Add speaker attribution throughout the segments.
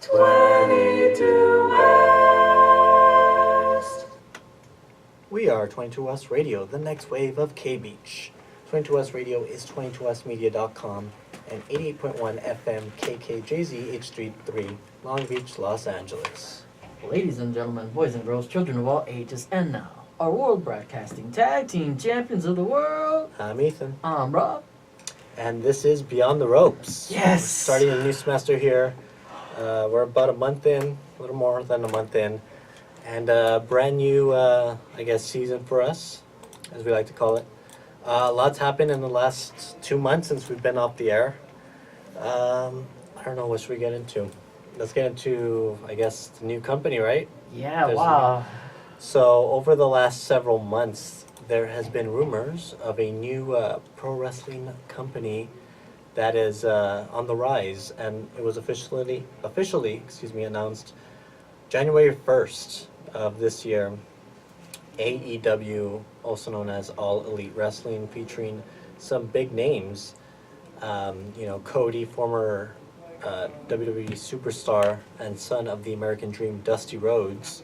Speaker 1: 22 West.
Speaker 2: We are 22 West Radio, the next wave of K-Beach. 22 West Radio is 22westmedia.com and 88.1 FM KKJZ H33, Long Beach, Los Angeles.
Speaker 3: Ladies and gentlemen, boys and girls, children of all ages, and now, our World Broadcasting Tag Team Champions of the World.
Speaker 2: I'm Ethan.
Speaker 3: I'm Rob.
Speaker 2: And this is Beyond the Ropes.
Speaker 3: Yes!
Speaker 2: We're starting a new semester here. We're about a month in, a little more than a month in. And a brand new, season for us, as we like to call it. Lots happened in the last 2 months since we've been off the air. I don't know, what should we get into? Let's get into, the new company, right?
Speaker 3: Yeah, wow.
Speaker 2: So, over the last several months, there has been rumors of a new pro wrestling company that is on the rise, and it was officially announced January 1st of this year. AEW, also known as All Elite Wrestling, featuring some big names. Cody, former WWE superstar and son of the American Dream, Dusty Rhodes,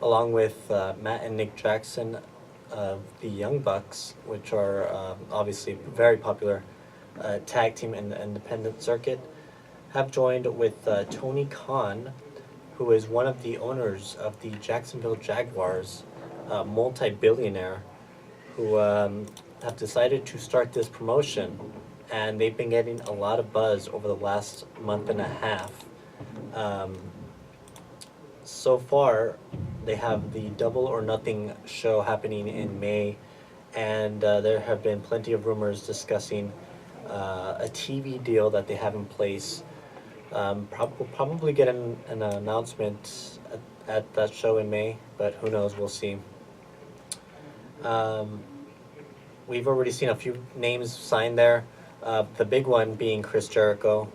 Speaker 2: along with Matt and Nick Jackson of the Young Bucks, which are obviously very popular tag team in the independent circuit, have joined with Tony Khan, who is one of the owners of the Jacksonville Jaguars, multi-billionaire, who have decided to start this promotion, and they've been getting a lot of buzz over the last month and a half. So far, they have the Double or Nothing show happening in May, and there have been plenty of rumors discussing a TV deal that they have in place. Probably get an announcement at that show in May, but who knows, we'll see. We've already seen a few names signed there, the big one being Chris Jericho,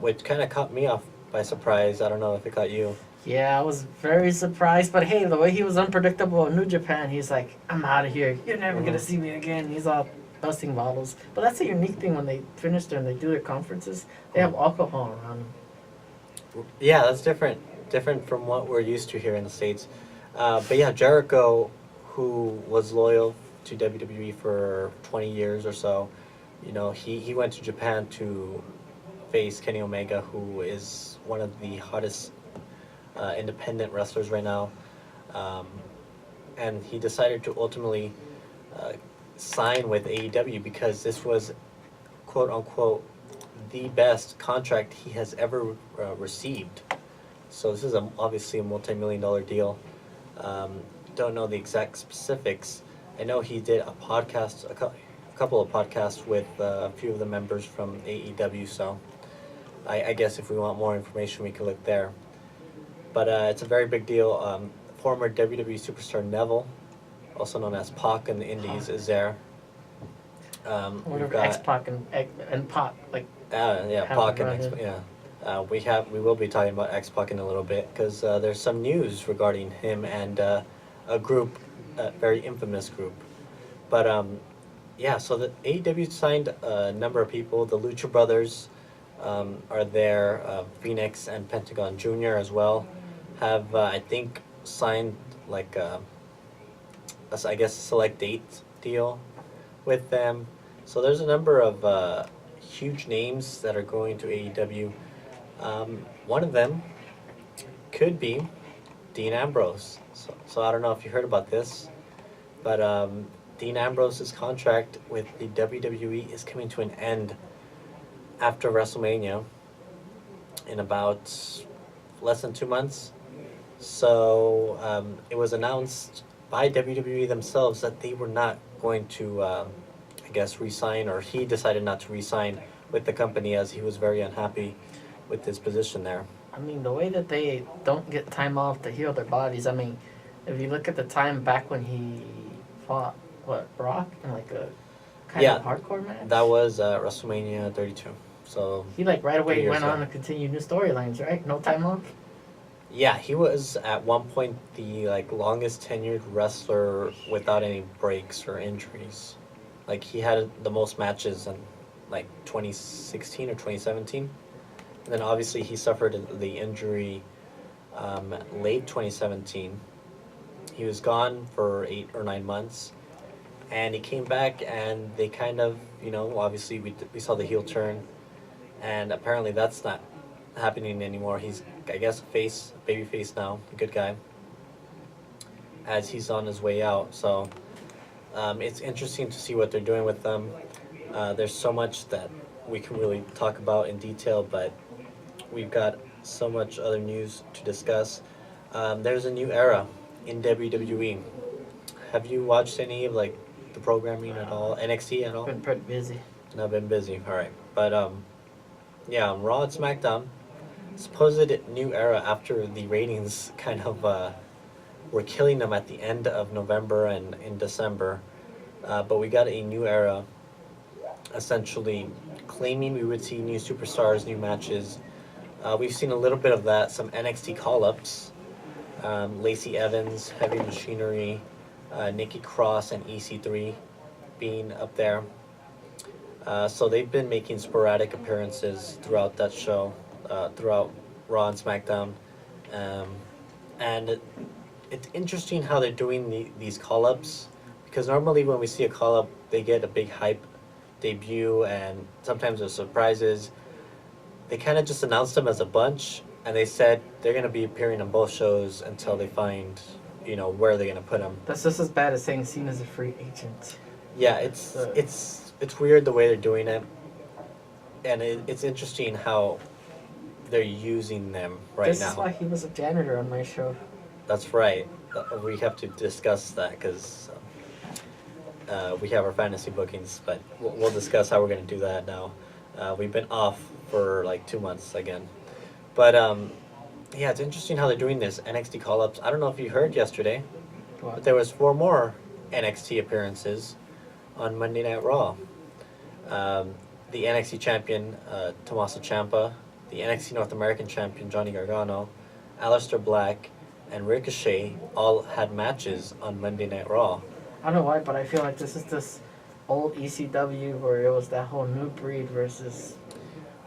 Speaker 2: which kind of caught me off by surprise. I don't know if it caught you.
Speaker 3: Yeah, I was very surprised, but hey, the way he was unpredictable in New Japan, he's like, I'm out of here. You're never going to see me again. He's all busting bottles. But that's a unique thing when they finish there and they do their conferences. They have alcohol around them.
Speaker 2: Yeah, that's different from what we're used to here in the States. But yeah, Jericho, who was loyal to WWE for 20 years or so, he went to Japan to face Kenny Omega, who is one of the hottest independent wrestlers right now. And he decided to ultimately sign with AEW because this was, quote unquote, the best contract he has ever received. So this is obviously a multi-million-dollar deal. Don't know the exact specifics. I know he did a podcast, a couple of podcasts with a few of the members from AEW, so I guess if we want more information, we could look there. But it's a very big deal. Former WWE superstar Neville, also known as Pac in the Indies, is there.
Speaker 3: Whatever X-Pac and Pac, like...
Speaker 2: Pac and X-Pac, we will be talking about X-Pac in a little bit, because there's some news regarding him and a group, a very infamous group. But, so the AEW signed a number of people. The Lucha Brothers are there. Phoenix and Pentagon Jr. as well have, I think, signed a select date deal with them. So there's a number of huge names that are going to AEW. One of them could be Dean Ambrose. So I don't know if you heard about this, but Dean Ambrose's contract with the WWE is coming to an end after WrestleMania in about less than 2 months. So it was announced by WWE themselves that they were not going to, re-sign, or he decided not to re-sign with the company as he was very unhappy with his position there.
Speaker 3: I mean, the way that they don't get time off to heal their bodies, I mean, if you look at the time back when he fought, Brock in a kind of hardcore match?
Speaker 2: That was WrestleMania 32. So
Speaker 3: he right away went on to continue new storylines, right? No time off?
Speaker 2: Yeah, he was at one point the longest tenured wrestler without any breaks or injuries. He had the most matches in 2016 or 2017. And then obviously he suffered the injury late 2017. He was gone for 8 or 9 months, and he came back, and they kind of, obviously we saw the heel turn, and apparently that's not happening anymore. He's, I guess, baby face now, a good guy, as he's on his way out. So it's interesting to see what they're doing with them. There's so much that we can really talk about in detail, but we've got so much other news to discuss. There's a new era in WWE. Have you watched any of the programming at all? NXT at all?
Speaker 3: Been pretty busy.
Speaker 2: I've been busy. All right, but yeah, Raw and SmackDown. Supposed new era after the ratings kind of were killing them at the end of November and in December, but we got a new era. Essentially, claiming we would see new superstars, new matches. We've seen a little bit of that. Some NXT call-ups. Lacey Evans, Heavy Machinery, Nikki Cross, and EC3 being up there. So they've been making sporadic appearances throughout that show, throughout Raw and SmackDown. And it's interesting how they're doing these call-ups, because normally when we see a call-up, they get a big hype debut, and sometimes there's surprises. They kind of just announced them as a bunch, and they said they're going to be appearing on both shows until they find, where they're going to put them.
Speaker 3: That's just as bad as saying Cena's a free agent.
Speaker 2: Yeah, it's weird the way they're doing it, and it's interesting how they're using them now.
Speaker 3: This is why he was a janitor on my show.
Speaker 2: That's right. We have to discuss that because we have our fantasy bookings, but we'll discuss how we're going to do that now. We've been off for 2 months again. But yeah, it's interesting how they're doing this NXT call-ups. I don't know if you heard yesterday, but there was 4 more NXT appearances on Monday Night Raw. The NXT champion, Tommaso Ciampa, the NXT North American champion, Johnny Gargano, Aleister Black, and Ricochet all had matches on Monday Night Raw.
Speaker 3: I don't know why, but I feel like this is this old ECW where it was that whole new breed versus...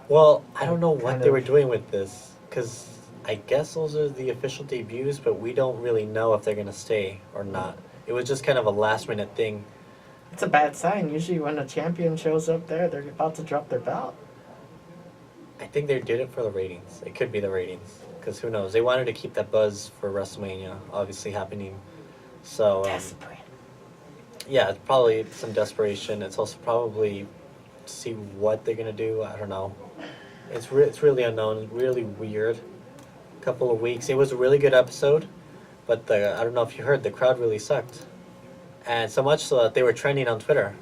Speaker 2: Well, I don't know what they were doing with this, because I guess those are the official debuts, but we don't really know if they're going to stay or not. It was just kind of a last-minute thing.
Speaker 3: It's a bad sign. Usually when a champion shows up there, they're about to drop their belt.
Speaker 2: I think they did it for the ratings. It could be the ratings, because who knows? They wanted to keep that buzz for WrestleMania, obviously happening. So,
Speaker 3: Desperate.
Speaker 2: yeah, it's probably some desperation. It's also probably to see what they're going to do. I don't know. It's really unknown, really weird. Couple of weeks. It was a really good episode, but I don't know if you heard, the crowd really sucked. And so much so that they were trending on Twitter,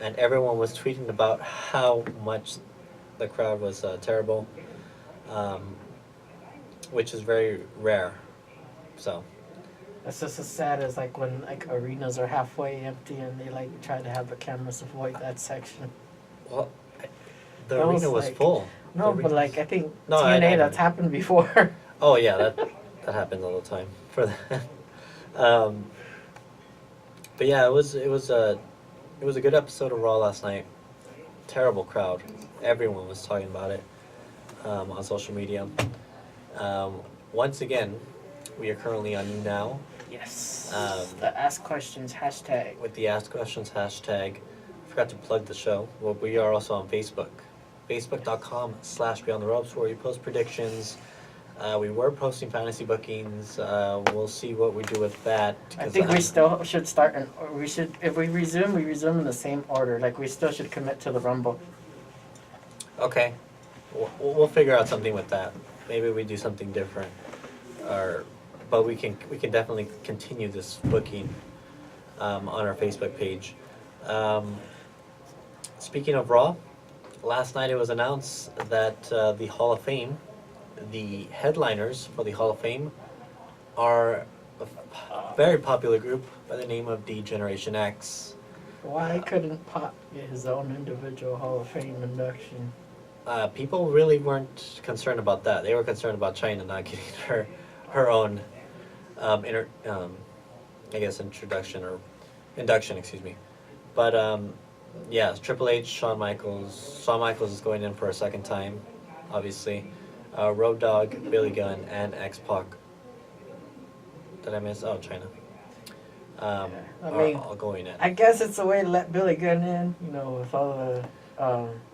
Speaker 2: and everyone was tweeting about how much the crowd was terrible, which is very rare. So
Speaker 3: That's just as sad as when arenas are halfway empty and they try to have the cameras avoid that section.
Speaker 2: well, the arena was full.
Speaker 3: No, but I think
Speaker 2: No,
Speaker 3: TNA that's happened before.
Speaker 2: Oh yeah, that happens all the time for that. But yeah, it was a good episode of Raw last night. Terrible crowd. Everyone was talking about it on social media. Once again, we are currently on Now.
Speaker 3: Yes.
Speaker 2: The
Speaker 3: Ask Questions hashtag.
Speaker 2: With the Ask Questions hashtag. I forgot to plug the show. Well, we are also on Facebook. Facebook.com/Beyond the Ropes, where we post predictions. We were posting fantasy bookings. We'll see what we do with that.
Speaker 3: I think we still should start, if we resume in the same order. We still should commit to the Rumble.
Speaker 2: Okay. We'll figure out something with that. Maybe we do something different. But we can definitely continue this booking on our Facebook page. Speaking of Raw, last night it was announced that the Hall of Fame, the headliners for the Hall of Fame, are a very popular group by the name of D-Generation X.
Speaker 3: Why couldn't Pop get his own individual Hall of Fame induction?
Speaker 2: People really weren't concerned about that. They were concerned about China not getting her own introduction or induction, excuse me. But yeah, Triple H, Shawn Michaels. Shawn Michaels is going in for a second time. obviously. Road Dogg, Billy Gunn, and X-Pac. Did I miss? Oh, China.
Speaker 3: I
Speaker 2: Are
Speaker 3: mean,
Speaker 2: all going in.
Speaker 3: I guess it's a way to let Billy Gunn in, you know, with all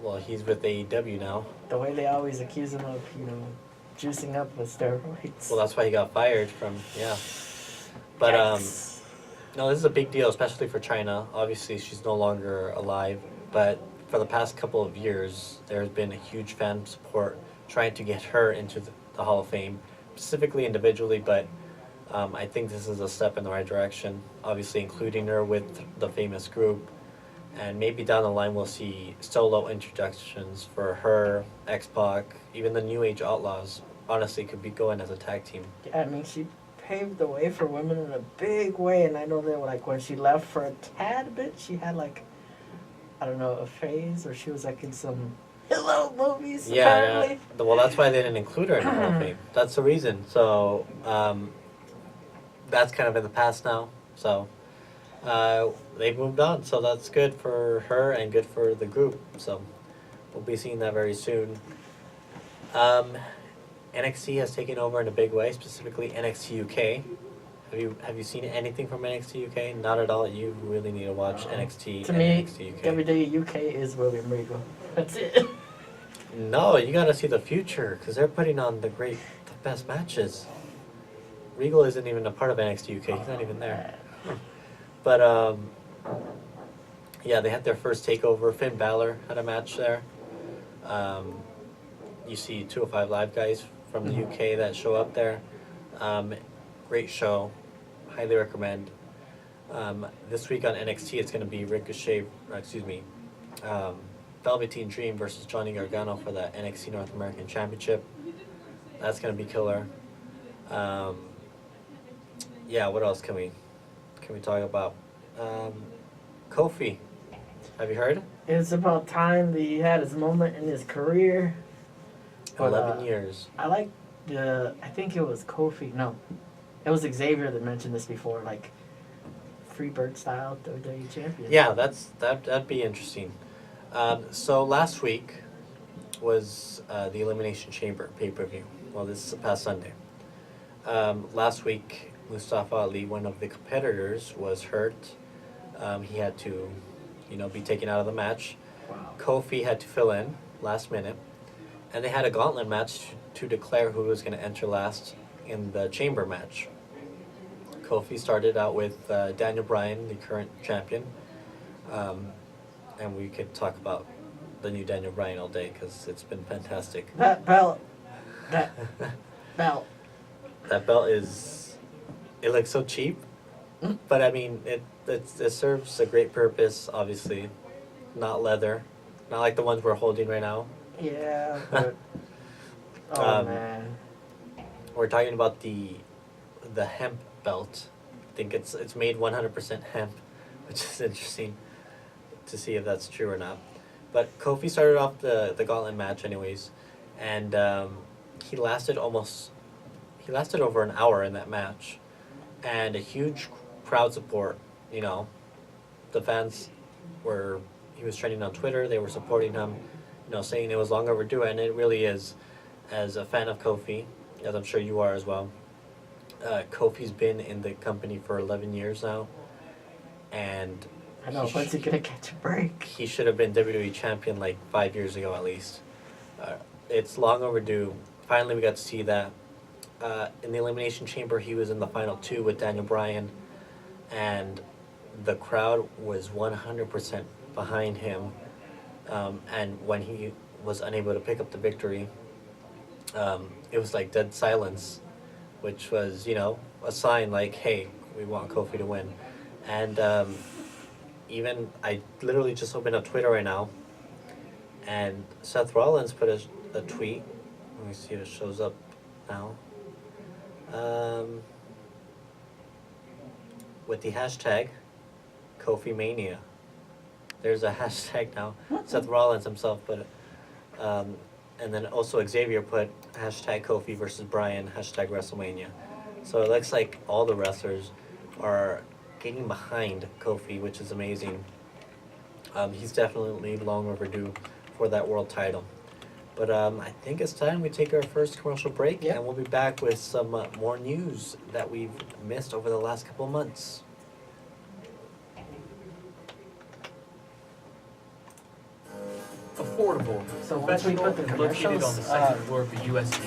Speaker 2: Well, he's with AEW now.
Speaker 3: the way they always accuse him of, you know, juicing up with steroids.
Speaker 2: Well, that's why he got fired from, yeah. But,
Speaker 3: Yikes.
Speaker 2: no, this is a big deal, especially for China. Obviously, she's no longer alive, but for the past couple of years, there's been a huge fan support trying to get her into the Hall of Fame, specifically individually, but I think this is a step in the right direction. Obviously, including her with the famous group, and maybe down the line we'll see solo introductions for her, X-Pac, even the New Age Outlaws. Honestly, could be going as a tag team.
Speaker 3: Yeah, I mean, she paved the way for women in a big way, and I know that like when she left for a tad bit, she had like, I don't know, a phase, or she was like in some Hello movies.
Speaker 2: Yeah,
Speaker 3: apparently.
Speaker 2: well, that's why they didn't include her in the Hall of Fame. That's the reason. So that's kind of in the past now. So they've moved on. So that's good for her and good for the group. So we'll be seeing that very soon. NXT has taken over in a big way, specifically NXT UK. Have you seen anything from NXT UK? Not at all. You really need to watch NXT
Speaker 3: To
Speaker 2: and
Speaker 3: me,
Speaker 2: NXT UK.
Speaker 3: WWE UK is William Regal. That's it.
Speaker 2: No, you got to see the future because they're putting on the best matches. Regal isn't even a part of NXT UK. He's not even there. But yeah, they had their first takeover. Finn Balor had a match there. You see 205 Live guys from the UK that show up there. Great show. Highly recommend. This week on NXT, it's going to be Velveteen Dream versus Johnny Gargano for the NXT North American Championship. That's going to be killer. Yeah, what else can we talk about? Kofi. Have you heard?
Speaker 3: It's about time that he had his moment in his career. But,
Speaker 2: 11 years.
Speaker 3: I like I think it was Kofi. No, it was Xavier that mentioned this before, like Freebird style WWE champion.
Speaker 2: Yeah, that'd be interesting. So last week was the Elimination Chamber pay-per-view. Well, this is past Sunday. Last week, Mustafa Ali, one of the competitors, was hurt. He had to, be taken out of the match.
Speaker 3: Wow.
Speaker 2: Kofi had to fill in last minute. And they had a gauntlet match to declare who was going to enter last in the chamber match. Kofi started out with Daniel Bryan, the current champion. And we could talk about the new Daniel Bryan all day because it's been fantastic.
Speaker 3: That belt. That belt.
Speaker 2: That belt it looks so cheap. But I mean, it serves a great purpose, obviously. Not leather. Not like the ones we're holding right now.
Speaker 3: Yeah, but man.
Speaker 2: We're talking about the hemp belt. I think it's made 100% hemp, which is interesting to see if that's true or not. But Kofi started off the gauntlet match anyways, and he lasted over an hour in that match, and a huge crowd support. The fans he was trending on Twitter. They were supporting him. Saying it was long overdue, and it really is. As a fan of Kofi, as I'm sure you are as well, Kofi's been in the company for 11 years now, and
Speaker 3: I know, when's he gonna catch a break?
Speaker 2: he should have been WWE champion like 5 years ago at least. It's long overdue. Finally, we got to see that. In the Elimination Chamber, he was in the final two with Daniel Bryan, and the crowd was 100% behind him. And when he was unable to pick up the victory, it was like dead silence, which was, a sign like, hey, we want Kofi to win. And even, I literally just opened up Twitter right now, and Seth Rollins put a tweet. Let me see if it shows up now. With the hashtag Kofi Mania. There's a hashtag now. Seth Rollins himself put it. And then also Xavier put hashtag Kofi versus Bryan, hashtag WrestleMania. So it looks like all the wrestlers are getting behind Kofi, which is amazing. He's definitely long overdue for that world title. But I think it's time we take our first commercial break,
Speaker 3: Yep.
Speaker 2: and we'll be back with some more news that we've missed over the last couple of months.
Speaker 1: Affordable.
Speaker 3: So once we put the
Speaker 1: professional, and located on the
Speaker 3: commercials,
Speaker 1: second floor of the USU.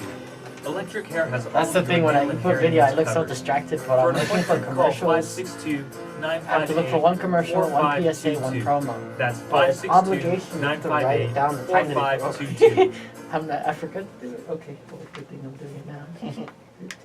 Speaker 1: Electric Hair has
Speaker 3: That's
Speaker 1: all
Speaker 3: the
Speaker 1: your
Speaker 3: thing, when I
Speaker 1: nail and
Speaker 3: put
Speaker 1: hair
Speaker 3: video, I
Speaker 1: needs
Speaker 3: look so
Speaker 1: covered.
Speaker 3: distracted, but
Speaker 1: For
Speaker 3: I'm
Speaker 1: an
Speaker 3: looking for
Speaker 1: appointment, call
Speaker 3: commercials.
Speaker 1: 562-958-4522.
Speaker 3: I have to look for one commercial, one PSA, one promo.
Speaker 1: That's
Speaker 3: But it's obligation to write it down and find it.
Speaker 1: 562-958-4522.
Speaker 3: I forgot to do it. Okay, cool. Good thing I'm doing it now. 15. Okay.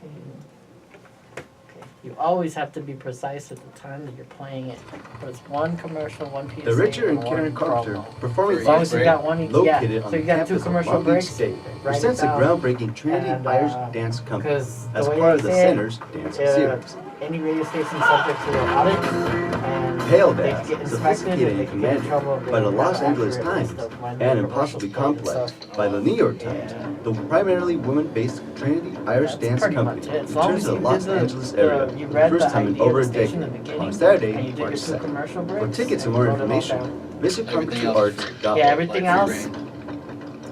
Speaker 3: You always have to be precise at the time that you're playing it. But it's one commercial, one PSA,
Speaker 4: The Richard and
Speaker 3: one
Speaker 4: Karen Carpenter
Speaker 3: promo.
Speaker 4: Performing
Speaker 3: As long
Speaker 4: Arts
Speaker 3: as you got one each,
Speaker 4: located
Speaker 3: yeah.
Speaker 4: on
Speaker 3: So you
Speaker 4: the
Speaker 3: got
Speaker 4: campus
Speaker 3: two
Speaker 4: of
Speaker 3: commercial
Speaker 4: Long Beach
Speaker 3: breaks.
Speaker 4: State
Speaker 3: Write it
Speaker 4: presents the
Speaker 3: down.
Speaker 4: groundbreaking Trinity
Speaker 3: And,
Speaker 4: Irish Dance Company
Speaker 3: Because
Speaker 4: as
Speaker 3: the way
Speaker 4: part
Speaker 3: I
Speaker 4: of the
Speaker 3: say it,
Speaker 4: Center's Dance Series.
Speaker 3: any radio station subject to an audit, and
Speaker 4: Hailed
Speaker 3: they
Speaker 4: as
Speaker 3: get inspected,
Speaker 4: sophisticated
Speaker 3: and they
Speaker 4: and
Speaker 3: can get in
Speaker 4: commanding
Speaker 3: trouble if they
Speaker 4: by the
Speaker 3: don't
Speaker 4: Los
Speaker 3: have an
Speaker 4: Angeles
Speaker 3: accurate
Speaker 4: Times
Speaker 3: list of when
Speaker 4: and
Speaker 3: their
Speaker 4: impossibly
Speaker 3: commercials played and
Speaker 4: complex
Speaker 3: stuff.
Speaker 4: by the New York Times,
Speaker 3: Yeah.
Speaker 4: the primarily women-based Trinity Irish
Speaker 3: That's
Speaker 4: Dance
Speaker 3: pretty
Speaker 4: Company
Speaker 3: much it. As
Speaker 4: returns
Speaker 3: long
Speaker 4: to
Speaker 3: as
Speaker 4: the
Speaker 3: you
Speaker 4: Los
Speaker 3: did
Speaker 4: Angeles area
Speaker 3: you
Speaker 4: for the
Speaker 3: read
Speaker 4: first
Speaker 3: the
Speaker 4: time in
Speaker 3: idea
Speaker 4: over
Speaker 3: of
Speaker 4: a
Speaker 3: the station in the
Speaker 4: decade
Speaker 3: beginning,
Speaker 4: on Saturday,
Speaker 3: and you did
Speaker 4: March
Speaker 3: your two
Speaker 4: 2nd.
Speaker 3: commercial
Speaker 4: For
Speaker 3: breaks,
Speaker 4: tickets and
Speaker 3: and
Speaker 4: more
Speaker 3: you wrote it all
Speaker 4: information,
Speaker 3: down.
Speaker 4: visit
Speaker 5: Everything else
Speaker 4: ComputerArts.org.
Speaker 3: Yeah, everything
Speaker 5: like free
Speaker 3: else,
Speaker 5: reign.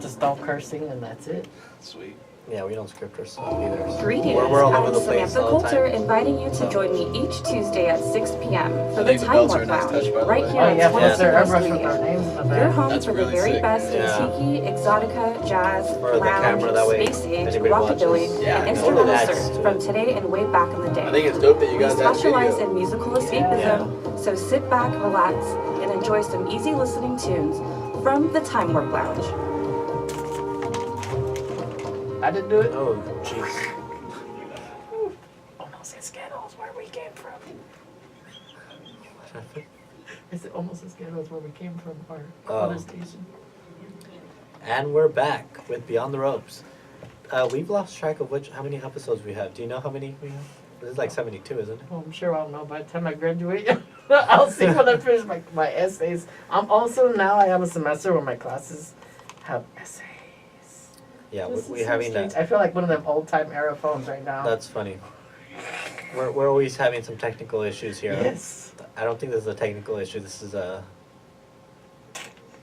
Speaker 3: just don't cursing, and that's it.
Speaker 5: Sweet.
Speaker 2: Yeah, we don't script ourselves either.
Speaker 6: Greetings,
Speaker 2: We're all over
Speaker 6: I'm
Speaker 2: the place
Speaker 6: Samantha
Speaker 2: all the
Speaker 6: Coulter,
Speaker 2: time.
Speaker 6: inviting you to join me each Tuesday at 6 p.m. for
Speaker 5: I
Speaker 6: the
Speaker 5: think the
Speaker 6: Time
Speaker 5: belts are
Speaker 6: Warp
Speaker 5: a nice
Speaker 6: Lounge,
Speaker 5: touch, by the
Speaker 6: right
Speaker 5: way.
Speaker 6: here
Speaker 3: Oh
Speaker 6: on
Speaker 3: yeah,
Speaker 2: plus
Speaker 3: plus they're
Speaker 6: 22
Speaker 3: airbrush with
Speaker 6: Radio.
Speaker 3: our names in the
Speaker 6: Your
Speaker 3: back.
Speaker 6: home
Speaker 5: That's
Speaker 6: for the
Speaker 5: really
Speaker 6: very
Speaker 5: sick.
Speaker 6: best in
Speaker 2: Yeah.
Speaker 6: tiki, exotica, jazz,
Speaker 2: For the camera, that
Speaker 6: lounge,
Speaker 2: way,
Speaker 6: space age,
Speaker 2: anybody
Speaker 6: rockabilly,
Speaker 2: watches.
Speaker 5: Yeah,
Speaker 6: and
Speaker 5: no,
Speaker 6: instrumental
Speaker 2: that's
Speaker 6: surf
Speaker 2: to
Speaker 6: from
Speaker 2: it.
Speaker 6: today and way back in the day.
Speaker 5: I think it's dope that you
Speaker 6: We
Speaker 5: guys have
Speaker 6: specialize
Speaker 5: video.
Speaker 6: in musical
Speaker 2: Yeah.
Speaker 6: escapism, so sit back, relax, and enjoy some easy listening tunes from the Time Warp Lounge.
Speaker 3: I didn't do it.
Speaker 2: Oh, jeez.
Speaker 3: Almost as Skittles where we came from. Is it almost as Skittles where we came from, our
Speaker 2: Oh.
Speaker 3: other station?
Speaker 2: And we're back with Beyond the Ropes. We've lost track of how many episodes we have. Do you know how many we have? This is like 72, isn't it?
Speaker 3: Well, I'm sure I'll know by the time I graduate. I'll see when I finish my essays. I'm also, now I have a semester where my classes have essays.
Speaker 2: Yeah,
Speaker 3: This
Speaker 2: we're
Speaker 3: is so
Speaker 2: having
Speaker 3: strange.
Speaker 2: that.
Speaker 3: I feel like one of them old time era phones right now.
Speaker 2: That's funny. We're always having some technical issues here.
Speaker 3: Yes.
Speaker 2: I don't think this is a technical issue. This is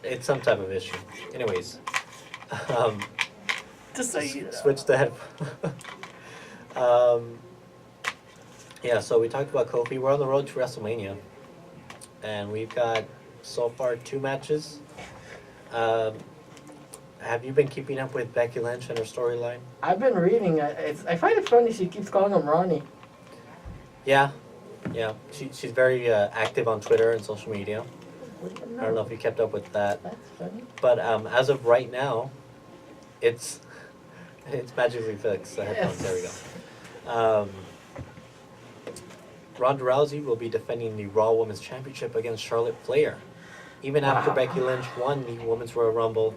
Speaker 2: it's some type of issue. Anyways,
Speaker 3: Just so you know.
Speaker 2: switch the head. Yeah, so we talked about Kofi. We're on the road to WrestleMania, and we've got so far 2 matches. Have you been keeping up with Becky Lynch and her storyline?
Speaker 3: I've been reading. I find it funny she keeps calling him Ronnie.
Speaker 2: Yeah, yeah. She's very active on Twitter and social media. I don't know if you kept up with that,
Speaker 3: That's funny.
Speaker 2: but as of right now, it's magically fixed. The headphones. There we go. Ronda Rousey will be defending the Raw Women's Championship against Charlotte Flair. Even after
Speaker 3: Wow.
Speaker 2: Becky Lynch won the Women's Royal Rumble,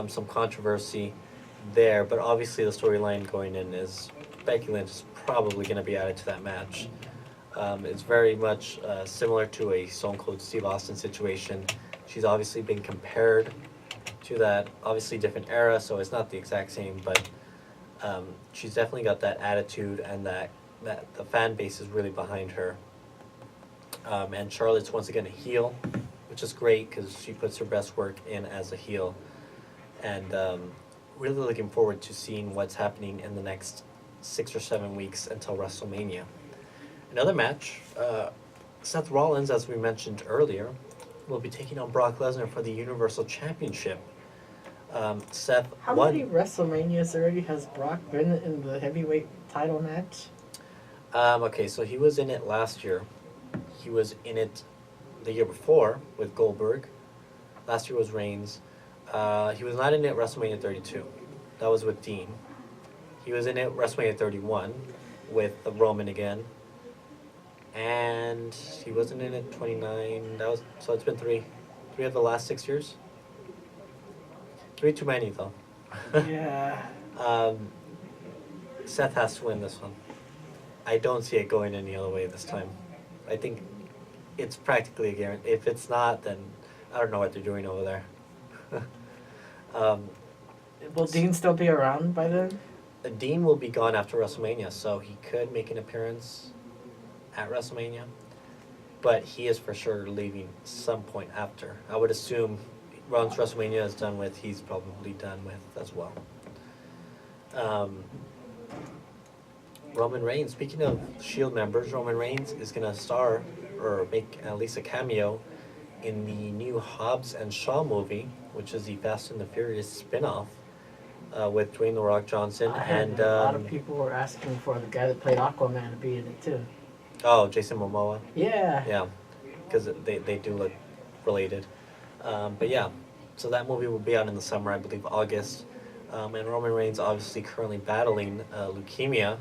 Speaker 2: some controversy there, but obviously the storyline going in is Becky Lynch is probably going to be added to that match. It's very much similar to a Stone Cold Steve Austin situation. She's obviously been compared to that, obviously different era, so it's not the exact same, but she's definitely got that attitude and that the fan base is really behind her. And Charlotte's once again a heel, which is great because she puts her best work in as a heel. And really looking forward to seeing what's happening in the next 6 or 7 weeks until WrestleMania. Another match, Seth Rollins, as we mentioned earlier, will be taking on Brock Lesnar for the Universal Championship. Seth
Speaker 3: How
Speaker 2: won.
Speaker 3: many WrestleManias already has Brock been in the heavyweight title match?
Speaker 2: Okay, so he was in it last year. He was in it the year before with Goldberg. Last year was Reigns. He was not in it WrestleMania 32. That was with Dean. He was in it WrestleMania 31 with Roman again. And he wasn't in it 29. So it's been three of the last 6 years. 3 too many though.
Speaker 3: Yeah.
Speaker 2: Seth has to win this one. I don't see it going any other way this time. I think it's practically a guarantee. If it's not, then I don't know what they're doing over there.
Speaker 3: Will Dean still be around by then?
Speaker 2: Dean will be gone after WrestleMania, so he could make an appearance at WrestleMania, but he is for sure leaving some point after. I would assume once WrestleMania is done with, he's probably done with as well. Roman Reigns, speaking of Shield members, Roman Reigns is going to star or make at least a cameo in the new Hobbs and Shaw movie, which is the Fast and the Furious spin-off with Dwayne "The Rock" Johnson.
Speaker 3: I heard
Speaker 2: And
Speaker 3: a lot of people were asking for the guy that played Aquaman to be in it too.
Speaker 2: oh, Jason Momoa.
Speaker 3: Yeah.
Speaker 2: Yeah, because they do look related. But yeah, so that movie will be out in the summer, I believe August. And Roman Reigns obviously currently battling leukemia.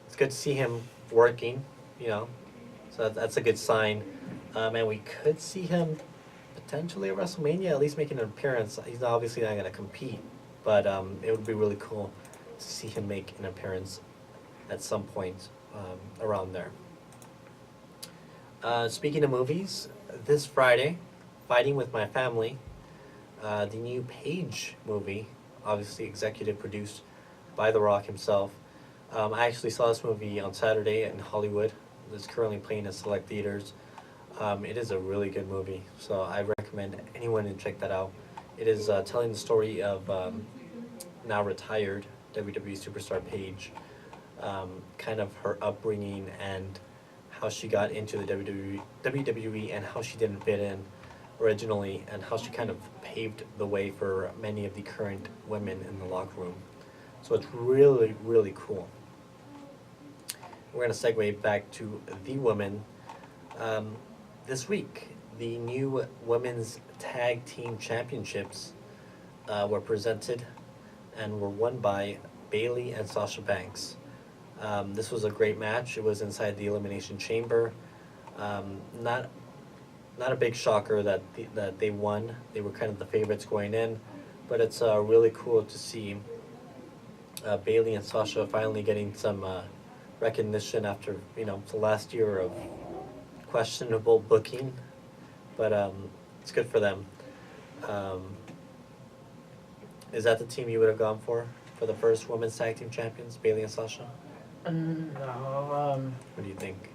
Speaker 2: It's good to see him working, you know, so that's a good sign. And we could see him potentially at WrestleMania, at least making an appearance. He's obviously not going to compete, but it would be really cool to see him make an appearance at some point around there. Speaking of movies, this Friday, Fighting With My Family, the new Page movie, obviously executive produced by The Rock himself. I actually saw this movie on Saturday in Hollywood. It's currently playing in select theaters. It is a really good movie, so I recommend anyone to check that out. It is telling the story of now retired WWE superstar Paige, kind of her upbringing and how she got into the WWE and how she didn't fit in originally, and how she kind of paved the way for many of the current women in the locker room. So it's really, really cool. We're going to segue back to the women. This week, the new Women's Tag Team Championships were presented and were won by Bayley and Sasha Banks. This was a great match. It was inside the Elimination Chamber. Not a big shocker that they won. They were kind of the favorites going in, but it's really cool to see Bayley and Sasha finally getting some recognition after the last year of questionable booking, but it's good for them. Is that the team you would have gone for the first women's tag team champions, Bayley and Sasha?
Speaker 3: No.
Speaker 2: What do you think?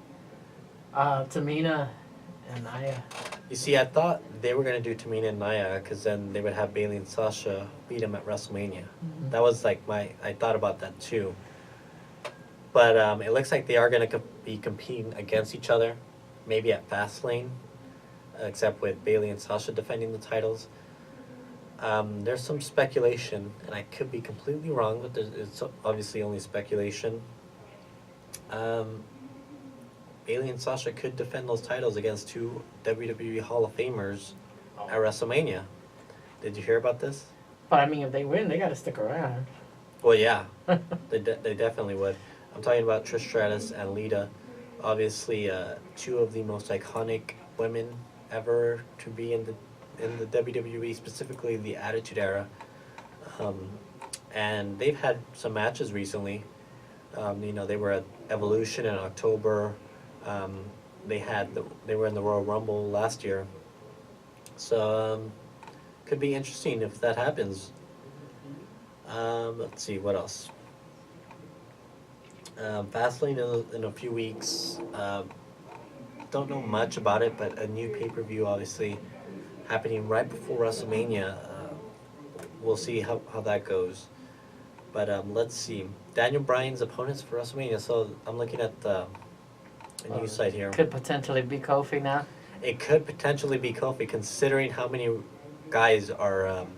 Speaker 3: Tamina and Nia.
Speaker 2: You see, I thought they were going to do Tamina and Nia because then they would have Bayley and Sasha beat them at WrestleMania.
Speaker 3: Mm-hmm.
Speaker 2: That was like I thought about that too. But it looks like they are going to be competing against each other, maybe at Fastlane, except with Bayley and Sasha defending the titles. There's some speculation, and I could be completely wrong, but it's obviously only speculation. Bayley and Sasha could defend those titles against two WWE Hall of Famers at WrestleMania. Did you hear about this?
Speaker 3: But I mean, if they win, they got to stick around.
Speaker 2: Well, yeah, they definitely would. I'm talking about Trish Stratus and Lita, obviously two of the most iconic women ever to be in the WWE, specifically the Attitude Era. And they've had some matches recently. They were at Evolution in October. They were in the Royal Rumble last year. So could be interesting if that happens. Let's see, what else? Fastlane in a few weeks. Don't know much about it, but a new pay-per-view obviously happening right before WrestleMania. We'll see how that goes. But let's see. Daniel Bryan's opponents for WrestleMania. So I'm looking at the news site here.
Speaker 3: Could potentially be Kofi now.
Speaker 2: It could potentially be Kofi, considering how many guys are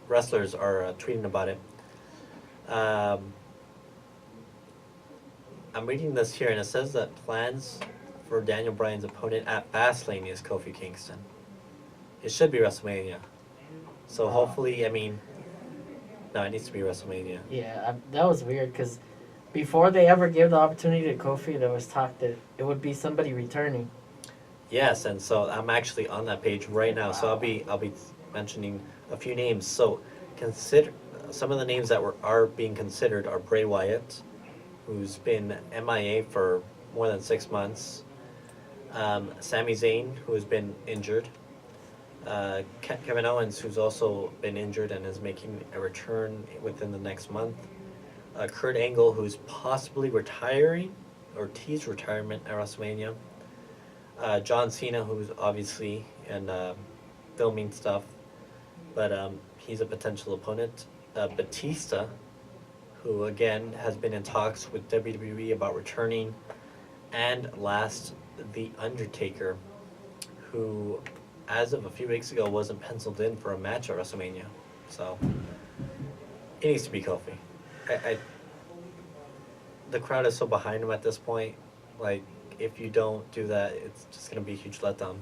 Speaker 2: wrestlers are tweeting about it. I'm reading this here, and it says that plans for Daniel Bryan's opponent at Fastlane is Kofi Kingston. It should be WrestleMania. So hopefully, no, it needs to be WrestleMania.
Speaker 3: Yeah, that was weird because before they ever gave the opportunity to Kofi, there was talk that it would be somebody returning.
Speaker 2: Yes, and so I'm actually on that page right now. Wow. So I'll be mentioning a few names. So consider some of the names that are being considered are Bray Wyatt, who's been MIA for more than 6 months. Sami Zayn, who has been injured. Kevin Owens, who's also been injured and is making a return within the next month. Kurt Angle, who's possibly retiring or teased retirement at WrestleMania. John Cena, who's obviously in filming stuff, but he's a potential opponent. Batista, who again has been in talks with WWE about returning, and last, The Undertaker, who, as of a few weeks ago, wasn't penciled in for a match at WrestleMania. So, it needs to be Kofi. The crowd is so behind him at this point. Like, if you don't do that, it's just going to be a huge letdown.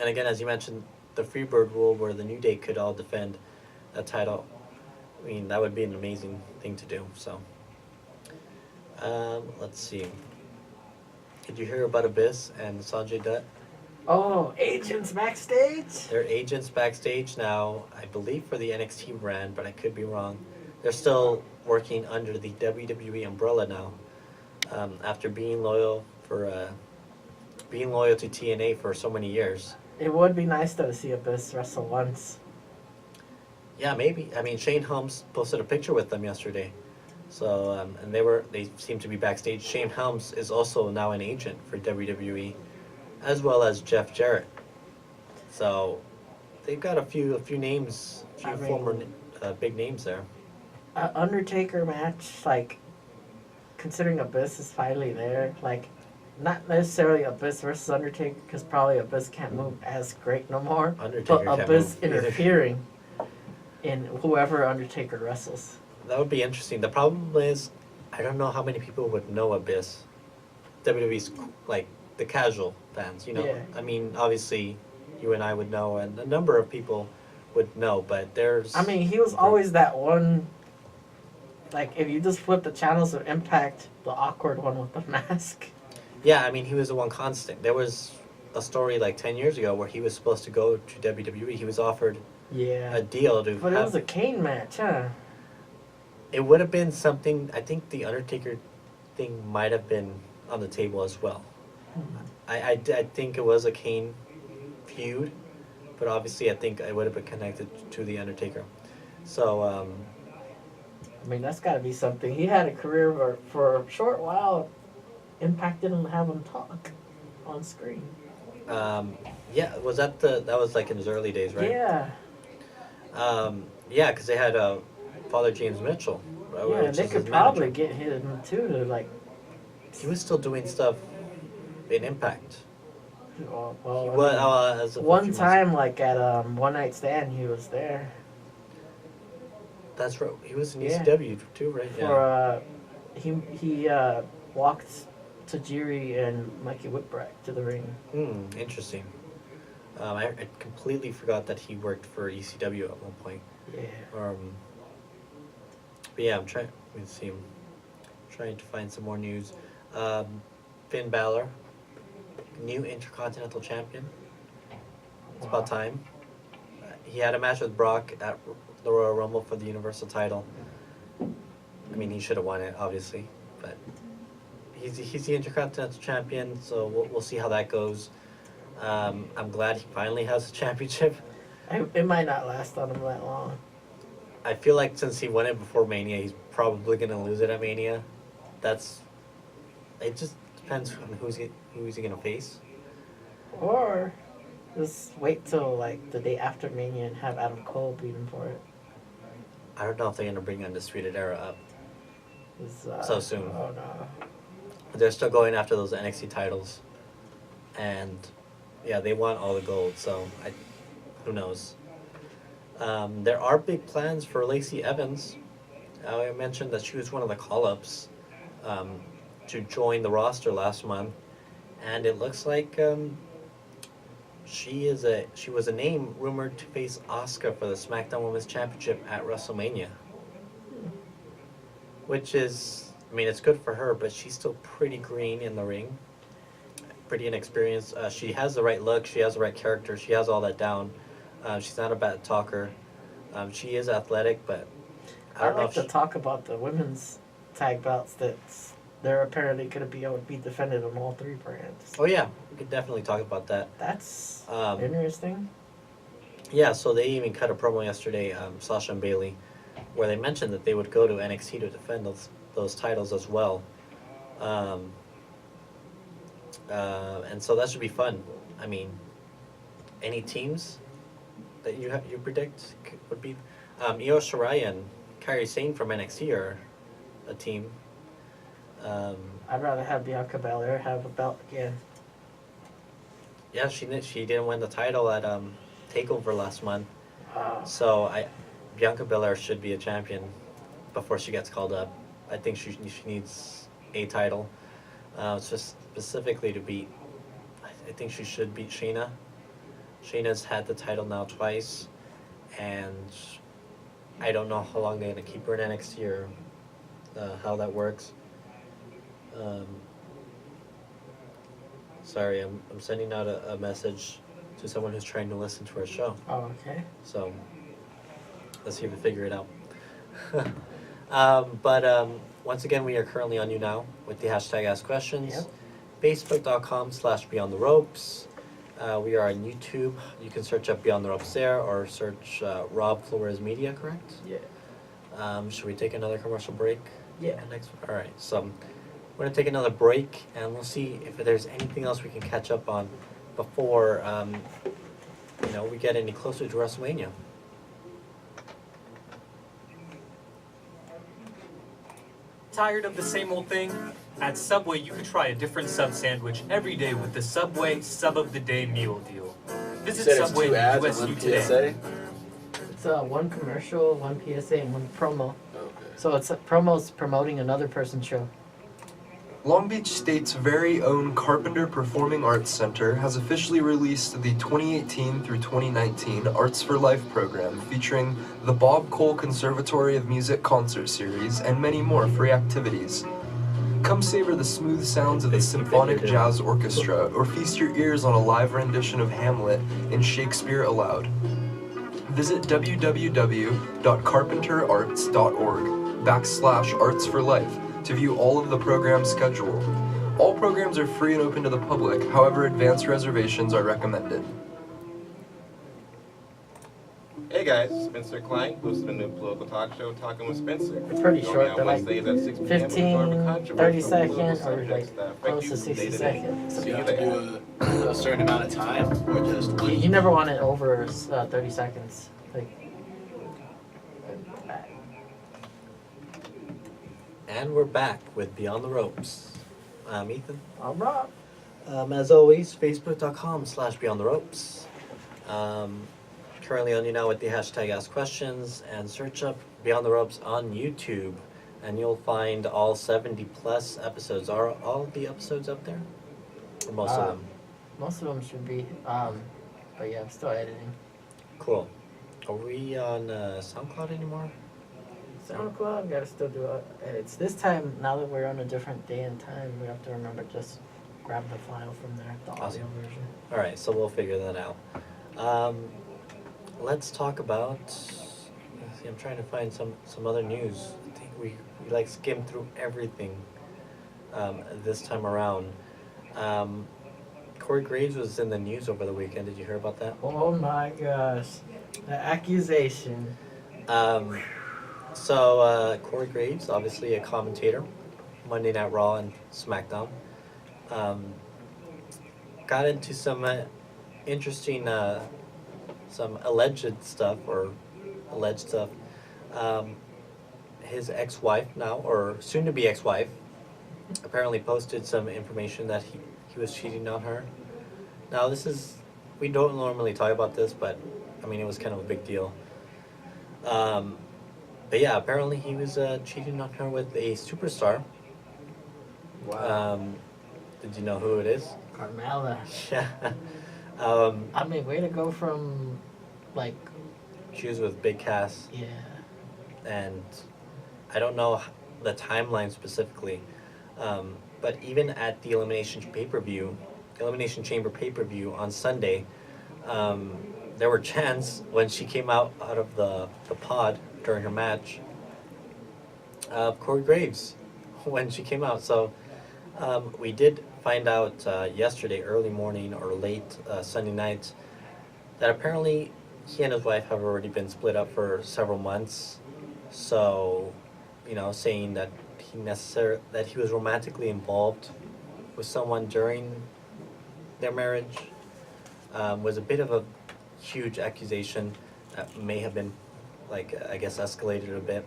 Speaker 2: And again, as you mentioned, the Freebird rule where the New Day could all defend a title. I mean, that would be an amazing thing to do. So, let's see. Did you hear about Abyss and Sanjay Dutt?
Speaker 3: Oh, agents backstage?
Speaker 2: They're agents backstage now, I believe for the NXT brand, but I could be wrong. They're still working under the WWE umbrella now, after being loyal to TNA for so many years.
Speaker 3: It would be nice though to see Abyss wrestle once.
Speaker 2: Yeah, maybe. I mean, Shane Helms posted a picture with them yesterday, so and they seem to be backstage. Shane Helms is also now an agent for WWE, as well as Jeff Jarrett. So they've got a few names, former big names there.
Speaker 3: Undertaker match, like, considering Abyss is finally there, like, not necessarily Abyss versus Undertaker, because probably Abyss can't move as great no more.
Speaker 2: Undertaker
Speaker 3: but
Speaker 2: can't
Speaker 3: Abyss
Speaker 2: move either.
Speaker 3: interfering in whoever Undertaker wrestles.
Speaker 2: That would be interesting. The problem is, I don't know how many people would know Abyss. WWE's like the casual fans, you know.
Speaker 3: Yeah.
Speaker 2: I mean, obviously, you and I would know, and a number of people would know. But there's.
Speaker 3: I mean, he was always that one. Like, if you just flip the channels of Impact, the awkward one with the mask.
Speaker 2: Yeah, I mean, he was the one constant. There was a story like 10 years ago where he was supposed to go to WWE. He was offered
Speaker 3: Yeah.
Speaker 2: a deal to.
Speaker 3: But it was a Kane match, huh?
Speaker 2: It would have been something. I think the Undertaker thing might have been on the table as well. I think it was a Kane feud, but obviously I think it would have been connected to the Undertaker. So.
Speaker 3: I mean, that's got to be something. He had a career where, for a short while, Impact didn't have him talk on screen.
Speaker 2: Yeah, that was like in his early days, right?
Speaker 3: Yeah.
Speaker 2: Yeah, because they had Father James Mitchell.
Speaker 3: Yeah,
Speaker 2: which
Speaker 3: they
Speaker 2: is
Speaker 3: could
Speaker 2: his
Speaker 3: probably
Speaker 2: manager.
Speaker 3: get him too to like.
Speaker 2: He was still doing stuff in Impact.
Speaker 3: Well,
Speaker 2: He
Speaker 3: I
Speaker 2: was,
Speaker 3: mean,
Speaker 2: as of a
Speaker 3: one
Speaker 2: few months-
Speaker 3: time, like at One Night Stand, he was there
Speaker 2: That's right. He was in
Speaker 3: Yeah.
Speaker 2: ECW too, right?
Speaker 3: for he walked Tajiri and Mikey Whipwreck to the ring.
Speaker 2: Interesting. I completely forgot that he worked for ECW at one point.
Speaker 3: Yeah.
Speaker 2: But yeah, I'm trying. Let's see. I'm trying to find some more news. Finn Balor, new Intercontinental Champion. It's about time. He had a match with Brock at the Royal Rumble for the Universal title. I mean, he should have won it, obviously, but he's the Intercontinental Champion, so we'll see how that goes. I'm glad he finally has a championship.
Speaker 3: It might not last on him that long.
Speaker 2: I feel like since he won it before Mania, he's probably gonna lose it at Mania. It just depends on who's he gonna face.
Speaker 3: Or just wait till like the day after Mania and have Adam Cole beat him for it.
Speaker 2: I don't know if they're gonna bring Undisputed Era up. So soon.
Speaker 3: Oh no.
Speaker 2: They're still going after those NXT titles, and yeah, they want all the gold. So who knows? There are big plans for Lacey Evans. I mentioned that she was one of the call-ups to join the roster last month, and it looks like she was a name rumored to face Asuka for the SmackDown Women's Championship at WrestleMania, which is, I mean, it's good for her, but she's still pretty green in the ring, pretty inexperienced. She has the right look, she has the right character, she has all that down. She's not a bad talker. She is athletic, but I
Speaker 3: I
Speaker 2: don't know
Speaker 3: like
Speaker 2: if
Speaker 3: to
Speaker 2: she,
Speaker 3: talk about the women's tag belts that they're apparently going to be able to be defended on all three brands.
Speaker 2: Oh yeah, we could definitely talk about that.
Speaker 3: That's
Speaker 2: Um,
Speaker 3: interesting.
Speaker 2: Yeah, so they even cut a promo yesterday, Sasha and Bailey, where they mentioned that they would go to NXT to defend those titles as well. And so that should be fun. I mean, any teams that you predict would be Io Shirai and Kairi Sane from NXT are a team.
Speaker 3: I'd rather have Bianca Belair have a belt again.
Speaker 2: Yeah, she didn't win the title at Takeover last month,
Speaker 3: Uh,
Speaker 2: so Bianca Belair should be a champion before she gets called up. I think she needs a title, just specifically to beat. I think she should beat Shayna. Shayna's had the title now twice, and I don't know how long they're gonna keep her in NXT or how that works. Sorry, I'm sending out a message to someone who's trying to listen to our show.
Speaker 3: oh, okay.
Speaker 2: So let's see if we figure it out. Once again, we are currently on You Now with the hashtag Ask Questions.
Speaker 3: Yep.
Speaker 2: Facebook.com/Beyond the Ropes. We are on YouTube. You can search up Beyond the Ropes there or search Rob Flores Media, correct?
Speaker 3: Yeah.
Speaker 2: Should we take another commercial break?
Speaker 3: Yeah.
Speaker 2: All right. So we're going to take another break and we'll see if there's anything else we can catch up on before we get any closer to WrestleMania.
Speaker 1: Tired of the same old thing? At Subway, you can try a different sub sandwich every day with the Subway Sub of the Day meal deal. Visit Subway USU today.
Speaker 3: It's one commercial, one PSA, and one promo.
Speaker 5: Okay.
Speaker 3: So it's promos promoting another person's show.
Speaker 5: Long Beach State's very own Carpenter Performing Arts Center has officially released the 2018 through 2019 Arts for Life program featuring the Bob Cole Conservatory of Music concert series and many more free activities. Come savor the smooth sounds of the Symphonic Jazz Orchestra or feast your ears on a live rendition of Hamlet in Shakespeare Aloud. Visit www.carpenterarts.org/Arts for Life to view all of the program's schedule. All programs are free and open to the public, however advanced reservations are recommended.
Speaker 7: Hey guys, Spencer Klein, host of the new political talk show, Talking with Spencer.
Speaker 3: It's pretty
Speaker 7: Join me
Speaker 3: short.
Speaker 7: on
Speaker 3: They're like
Speaker 7: Wednesdays at 6 p.m. with
Speaker 3: 15,
Speaker 7: controversial
Speaker 3: 30
Speaker 7: political
Speaker 3: seconds, or
Speaker 7: subjects
Speaker 3: like
Speaker 7: that affect
Speaker 3: close
Speaker 7: you
Speaker 3: to 60
Speaker 7: day to day.
Speaker 3: seconds.
Speaker 7: See
Speaker 8: Do
Speaker 7: you
Speaker 8: you have to
Speaker 7: there.
Speaker 8: do a certain amount of time, or just
Speaker 3: You never want it over 30 seconds. Like,
Speaker 2: And we're back with Beyond the Ropes. I'm Ethan.
Speaker 3: I'm Rob.
Speaker 2: As always, Facebook.com/Beyond the Ropes. Currently on You Now with the hashtag Ask Questions and search up Beyond the Ropes on YouTube and you'll find all 70 plus episodes. Are all of the episodes up there? Or most of them?
Speaker 3: Most of them should be. But yeah, I'm still editing.
Speaker 2: Cool. Are we on SoundCloud anymore?
Speaker 3: SoundCloud, gotta still do edits. This time, now that we're on a different day and time, we have to remember just grab the file from there, the audio
Speaker 2: Awesome.
Speaker 3: version.
Speaker 2: Alright, so we'll figure that out. Let's talk about. Let's see, I'm trying to find some other news. I think we like skimmed through everything this time around. Corey Graves was in the news over the weekend. Did you hear about that?
Speaker 3: Oh my gosh. The accusation.
Speaker 2: Corey Graves, obviously a commentator, Monday Night Raw and SmackDown, got into some interesting, some alleged stuff. His ex-wife now, or soon-to-be ex-wife, apparently posted some information that he was cheating on her. Now we don't normally talk about this, but I mean, it was kind of a big deal. But yeah, apparently he was cheating on her with a superstar.
Speaker 3: Wow.
Speaker 2: Did you know who it is?
Speaker 3: Carmella.
Speaker 2: Yeah.
Speaker 3: I mean, way to go from, like,
Speaker 2: She was with Big Cass,
Speaker 3: yeah.
Speaker 2: and I don't know the timeline specifically, but even at the Elimination Chamber pay-per-view on Sunday, there were chants when she came out of the pod during her match of Corey Graves when she came out. So we did find out yesterday, early morning or late Sunday night, that apparently he and his wife have already been split up for several months. So, saying that he was romantically involved with someone during their marriage. was a bit of a huge accusation that may have been, I guess, escalated a bit.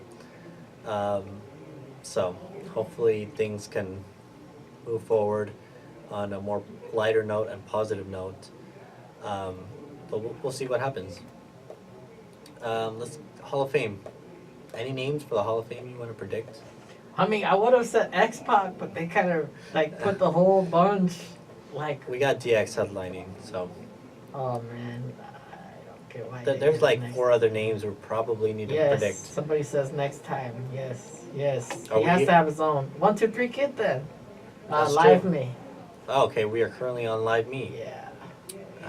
Speaker 2: So hopefully things can move forward on a more lighter note and positive note. But we'll see what happens. Let's Hall of Fame. Any names for the Hall of Fame you want to predict?
Speaker 3: I mean, I would have said X-Pac, but they kind of put the whole bunch
Speaker 2: We got DX headlining, so
Speaker 3: Oh man, I don't get why.
Speaker 2: there's
Speaker 3: next.
Speaker 2: 4 other names we probably need to
Speaker 3: Yes,
Speaker 2: predict.
Speaker 3: somebody says next time. Yes.
Speaker 2: Are
Speaker 3: He has
Speaker 2: we-
Speaker 3: to have his own 1, 2, 3 kid then.
Speaker 2: That's
Speaker 3: Live
Speaker 2: true.
Speaker 3: Me.
Speaker 2: Oh, okay, we are currently on Live Me.
Speaker 3: Yeah.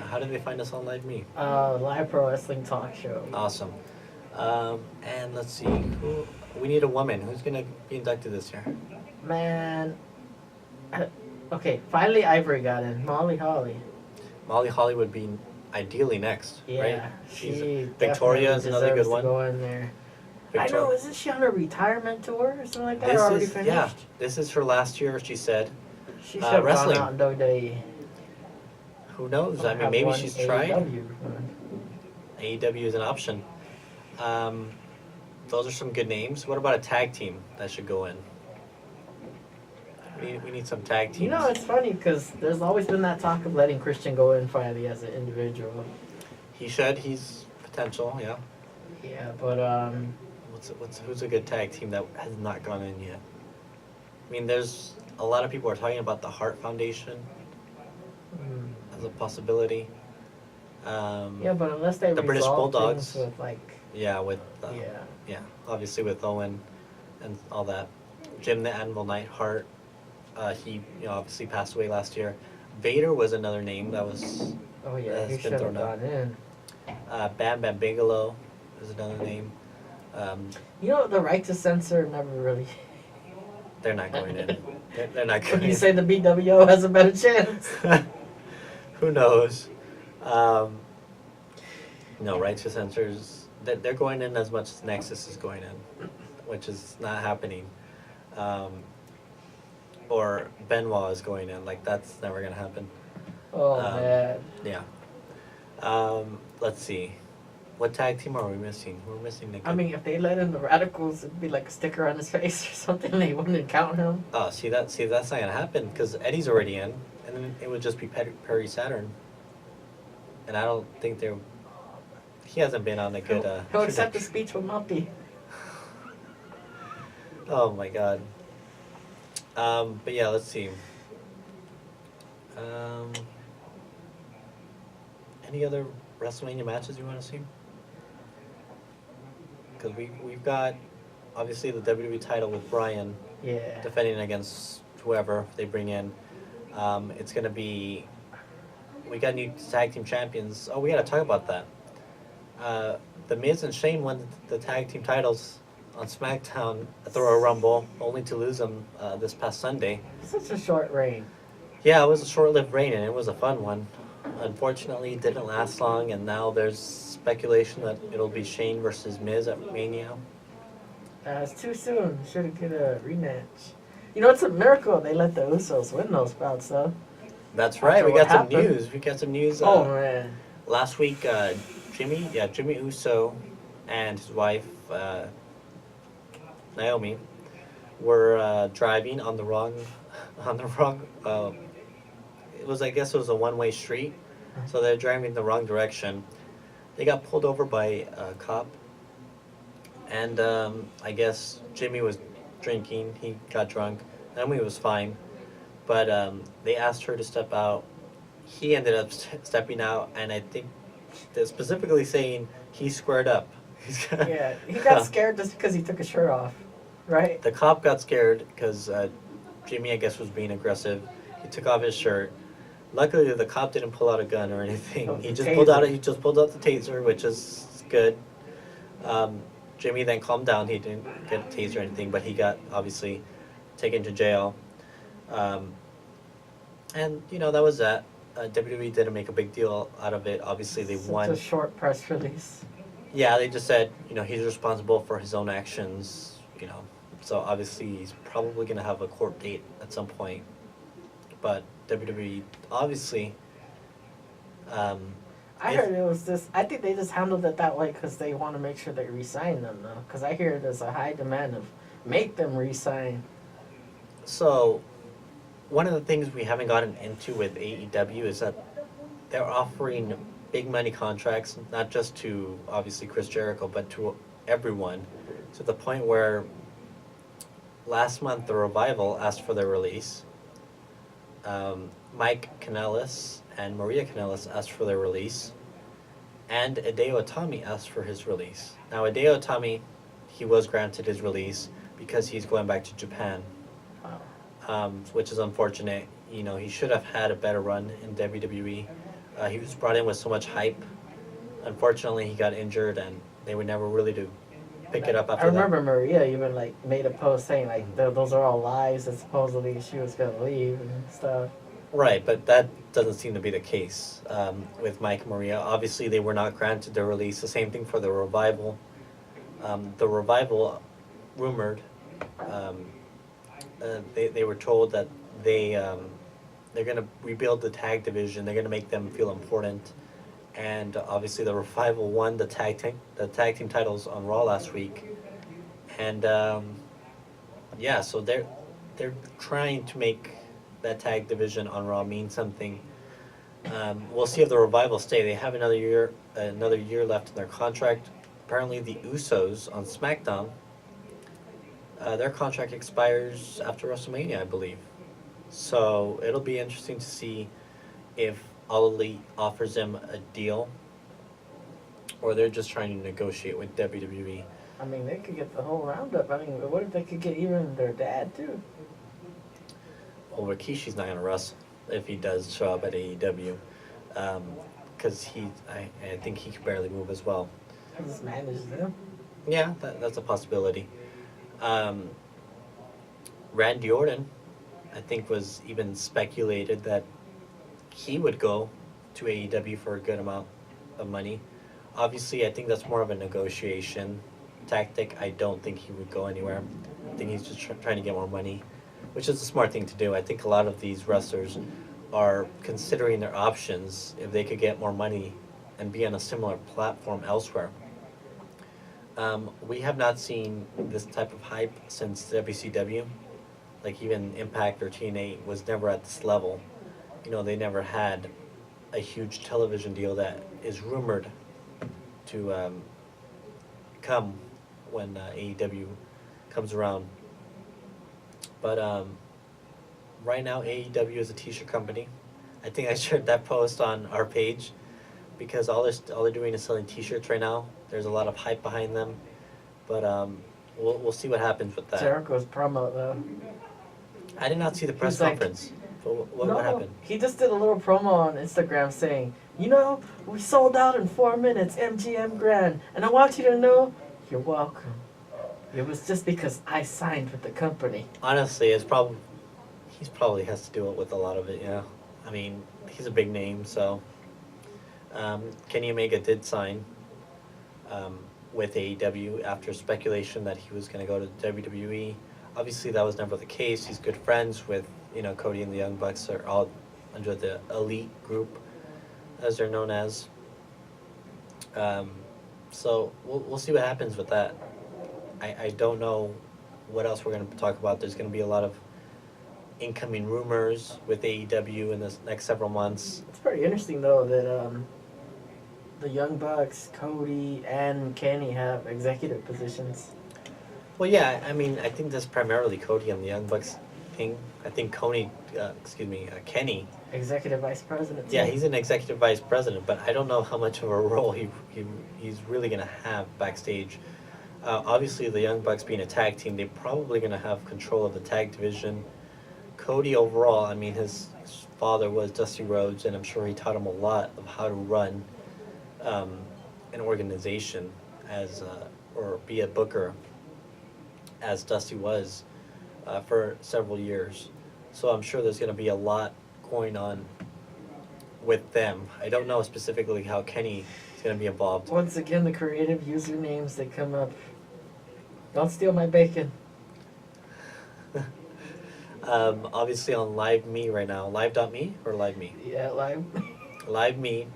Speaker 2: How did they find us on Live Me?
Speaker 3: Live Pro Wrestling Talk Show.
Speaker 2: Awesome. And let's see, we need a woman. Who's gonna be inducted this year?
Speaker 3: Man. Okay, finally Ivory got in. Molly Holly.
Speaker 2: Molly Holly would be ideally next,
Speaker 3: Yeah,
Speaker 2: right?
Speaker 3: she
Speaker 2: Victoria is another good
Speaker 3: deserves to
Speaker 2: one.
Speaker 3: go in there. I know, isn't she on a retirement tour or something like that? Or already finished?
Speaker 2: This is her last year, she said.
Speaker 3: She should have
Speaker 2: wrestling.
Speaker 3: gone out in WWE.
Speaker 2: Who knows? I mean,
Speaker 3: Have
Speaker 2: maybe
Speaker 3: one
Speaker 2: she's tried.
Speaker 3: AEW.
Speaker 2: AEW is an option. Those are some good names. What about a tag team that should go in? We need some tag teams.
Speaker 3: You know, it's funny because there's always been that talk of letting Christian go in finally as an individual.
Speaker 2: He should. He's potential. Yeah.
Speaker 3: Yeah, but
Speaker 2: Who's a good tag team that has not gone in yet? I mean, there's a lot of people are talking about the Hart Foundation as a possibility.
Speaker 3: yeah, but unless they
Speaker 2: the British
Speaker 3: resolve
Speaker 2: Bulldogs.
Speaker 3: things with
Speaker 2: Yeah, obviously with Owen and all that. Jim the Anvil Neidhart, he obviously passed away last year. Vader was another name that was
Speaker 3: oh yeah,
Speaker 2: has
Speaker 3: he
Speaker 2: been
Speaker 3: should have
Speaker 2: thrown out.
Speaker 3: gone in.
Speaker 2: Bam Bam Bigelow is another name.
Speaker 3: You know, the right to censor never really.
Speaker 2: They're not going in. They're not going
Speaker 3: Would you
Speaker 2: in.
Speaker 3: say the BWO has a better chance?
Speaker 2: Who knows? No, right to censors. They're going in as much as Nexus is going in, which is not happening. Or Benoit is going in. That's never gonna happen.
Speaker 3: Oh man.
Speaker 2: Yeah. Let's see. What tag team are we missing? We're missing Nick.
Speaker 3: I mean, if they let in the Radicals, it'd be like a sticker on his face or something. They wouldn't count him.
Speaker 2: Oh, see that's not gonna happen because Eddie's already in, and then it would just be Perry Saturn. And I don't think they're. He hasn't been on a good.
Speaker 3: He'll accept the
Speaker 2: trajectory.
Speaker 3: speech from Muppy.
Speaker 2: Oh my god. But yeah, let's see. Any other WrestleMania matches you want to see? Because we've got obviously the WWE title with Bryan
Speaker 3: Yeah.
Speaker 2: defending against whoever they bring in. It's gonna be. We got new tag team champions. Oh, we gotta talk about that. The Miz and Shane won the tag team titles on SmackDown at the Royal Rumble, only to lose them this past Sunday.
Speaker 3: Such a short reign.
Speaker 2: Yeah, it was a short-lived reign, and it was a fun one. Unfortunately, it didn't last long, and now there's speculation that it'll be Shane versus Miz at Mania.
Speaker 3: It's too soon. Should get a rematch. You know, it's a miracle they let the Usos win those belts, though.
Speaker 2: That's right.
Speaker 3: After
Speaker 2: We
Speaker 3: what
Speaker 2: got some
Speaker 3: happened.
Speaker 2: news. We got some news.
Speaker 3: Oh man.
Speaker 2: Last week, Jimmy Uso and his wife Naomi were driving on the wrong. I guess it was a one-way street, so they're driving the wrong direction. They got pulled over by a cop, and I guess Jimmy was drinking. He got drunk. Naomi was fine, but they asked her to step out. He ended up stepping out, and I think they're specifically saying he squared up.
Speaker 3: Yeah, he got scared just because he took his shirt off, right?
Speaker 2: The cop got scared because Jimmy, I guess, was being aggressive. He took off his shirt. Luckily, the cop didn't pull out a gun or anything.
Speaker 3: Oh,
Speaker 2: He just
Speaker 3: taser.
Speaker 2: pulled out the taser, which is good. Jimmy then calmed down. He didn't get a taser or anything, but he got obviously taken to jail. And that was that. WWE didn't make a big deal out of it. Obviously, they won.
Speaker 3: Such a short press release.
Speaker 2: Yeah, they just said, he's responsible for his own actions, So obviously he's probably going to have a court date at some point. But WWE obviously
Speaker 3: I heard it was just. I think they just handled it that way because they want to make sure they re-sign them, though. Because I hear there's a high demand of make them re-sign.
Speaker 2: So, one of the things we haven't gotten into with AEW is that they're offering big money contracts, not just to obviously Chris Jericho, but to everyone, to the point where last month the Revival asked for their release. Mike Kanellis and Maria Kanellis asked for their release, and Hideo Itami asked for his release. Now, Hideo Itami, he was granted his release because he's going back to Japan, which is unfortunate. You know, he should have had a better run in WWE. He was brought in with so much hype. Unfortunately, he got injured, and they were never really to pick it up after that.
Speaker 3: I remember Maria even like made a post saying like those are all lies that supposedly she was gonna leave and stuff.
Speaker 2: Right, but that doesn't seem to be the case with Mike and Maria. Obviously, they were not granted their release. The same thing for the Revival. The Revival rumored, they were told that they're going to rebuild the tag division. They're going to make them feel important. And obviously, the Revival won the tag team titles on Raw last week. And yeah, so they're trying to make that tag division on Raw mean something. We'll see if the Revival stay. They have another year left in their contract. Apparently, the Usos on SmackDown, their contract expires after WrestleMania, I believe. So it'll be interesting to see if All Elite offers them a deal, or they're just trying to negotiate with WWE.
Speaker 3: I mean, they could get the whole roundup. I mean, what if they could get even their dad too?
Speaker 2: Well, Rikishi's not going to wrestle if he does show up at AEW, because I think he can barely move as well.
Speaker 3: Just manage them.
Speaker 2: Yeah, that's a possibility. Randy Orton, I think, was even speculated that he would go to AEW for a good amount of money. Obviously, I think that's more of a negotiation tactic. I don't think he would go anywhere. I think he's just trying to get more money, which is a smart thing to do. I think a lot of these wrestlers are considering their options if they could get more money and be on a similar platform elsewhere. We have not seen this type of hype since WCW. Like even Impact or TNA was never at this level. You know, they never had a huge television deal that is rumored to come when AEW comes around. But right now, AEW is a t-shirt company. I think I shared that post on our page because all they're doing is selling t-shirts right now. There's a lot of hype behind them, but we'll see what happens with that.
Speaker 3: Jericho's promo though.
Speaker 2: I did not see the press conference. What happened?
Speaker 3: He just did a little promo on Instagram saying, you know, we sold out in 4 minutes, MGM Grand, and I want you to know, you're welcome. It was just because I signed with the company.
Speaker 2: Honestly, he probably has to do it with a lot of it, yeah. I mean, he's a big name, so Kenny Omega did sign with AEW after speculation that he was going to go to WWE. Obviously, that was never the case. He's good friends with, Cody and the Young Bucks are all under the Elite group, as they're known as. So we'll see what happens with that. I don't know what else we're going to talk about. There's going to be a lot of incoming rumors with AEW in the next several months.
Speaker 3: It's pretty interesting, though, that the Young Bucks, Cody, and Kenny have executive positions.
Speaker 2: Well, yeah, I mean, I think that's primarily Cody and the Young Bucks thing. I think Kenny.
Speaker 3: Executive Vice President.
Speaker 2: Yeah, he's an Executive Vice President, but I don't know how much of a role he's really going to have backstage. Obviously, the Young Bucks being a tag team, they're probably going to have control of the tag division. Cody overall, I mean, his father was Dusty Rhodes, and I'm sure he taught him a lot of how to run an organization or be a booker, as Dusty was for several years. So I'm sure there's going to be a lot going on with them. I don't know specifically how Kenny is going to be involved.
Speaker 3: Once again, the creative usernames that come up. Don't steal my bacon.
Speaker 2: Obviously on Live Me right now. Live.me or Live Me?
Speaker 3: Yeah, live.
Speaker 2: Live me.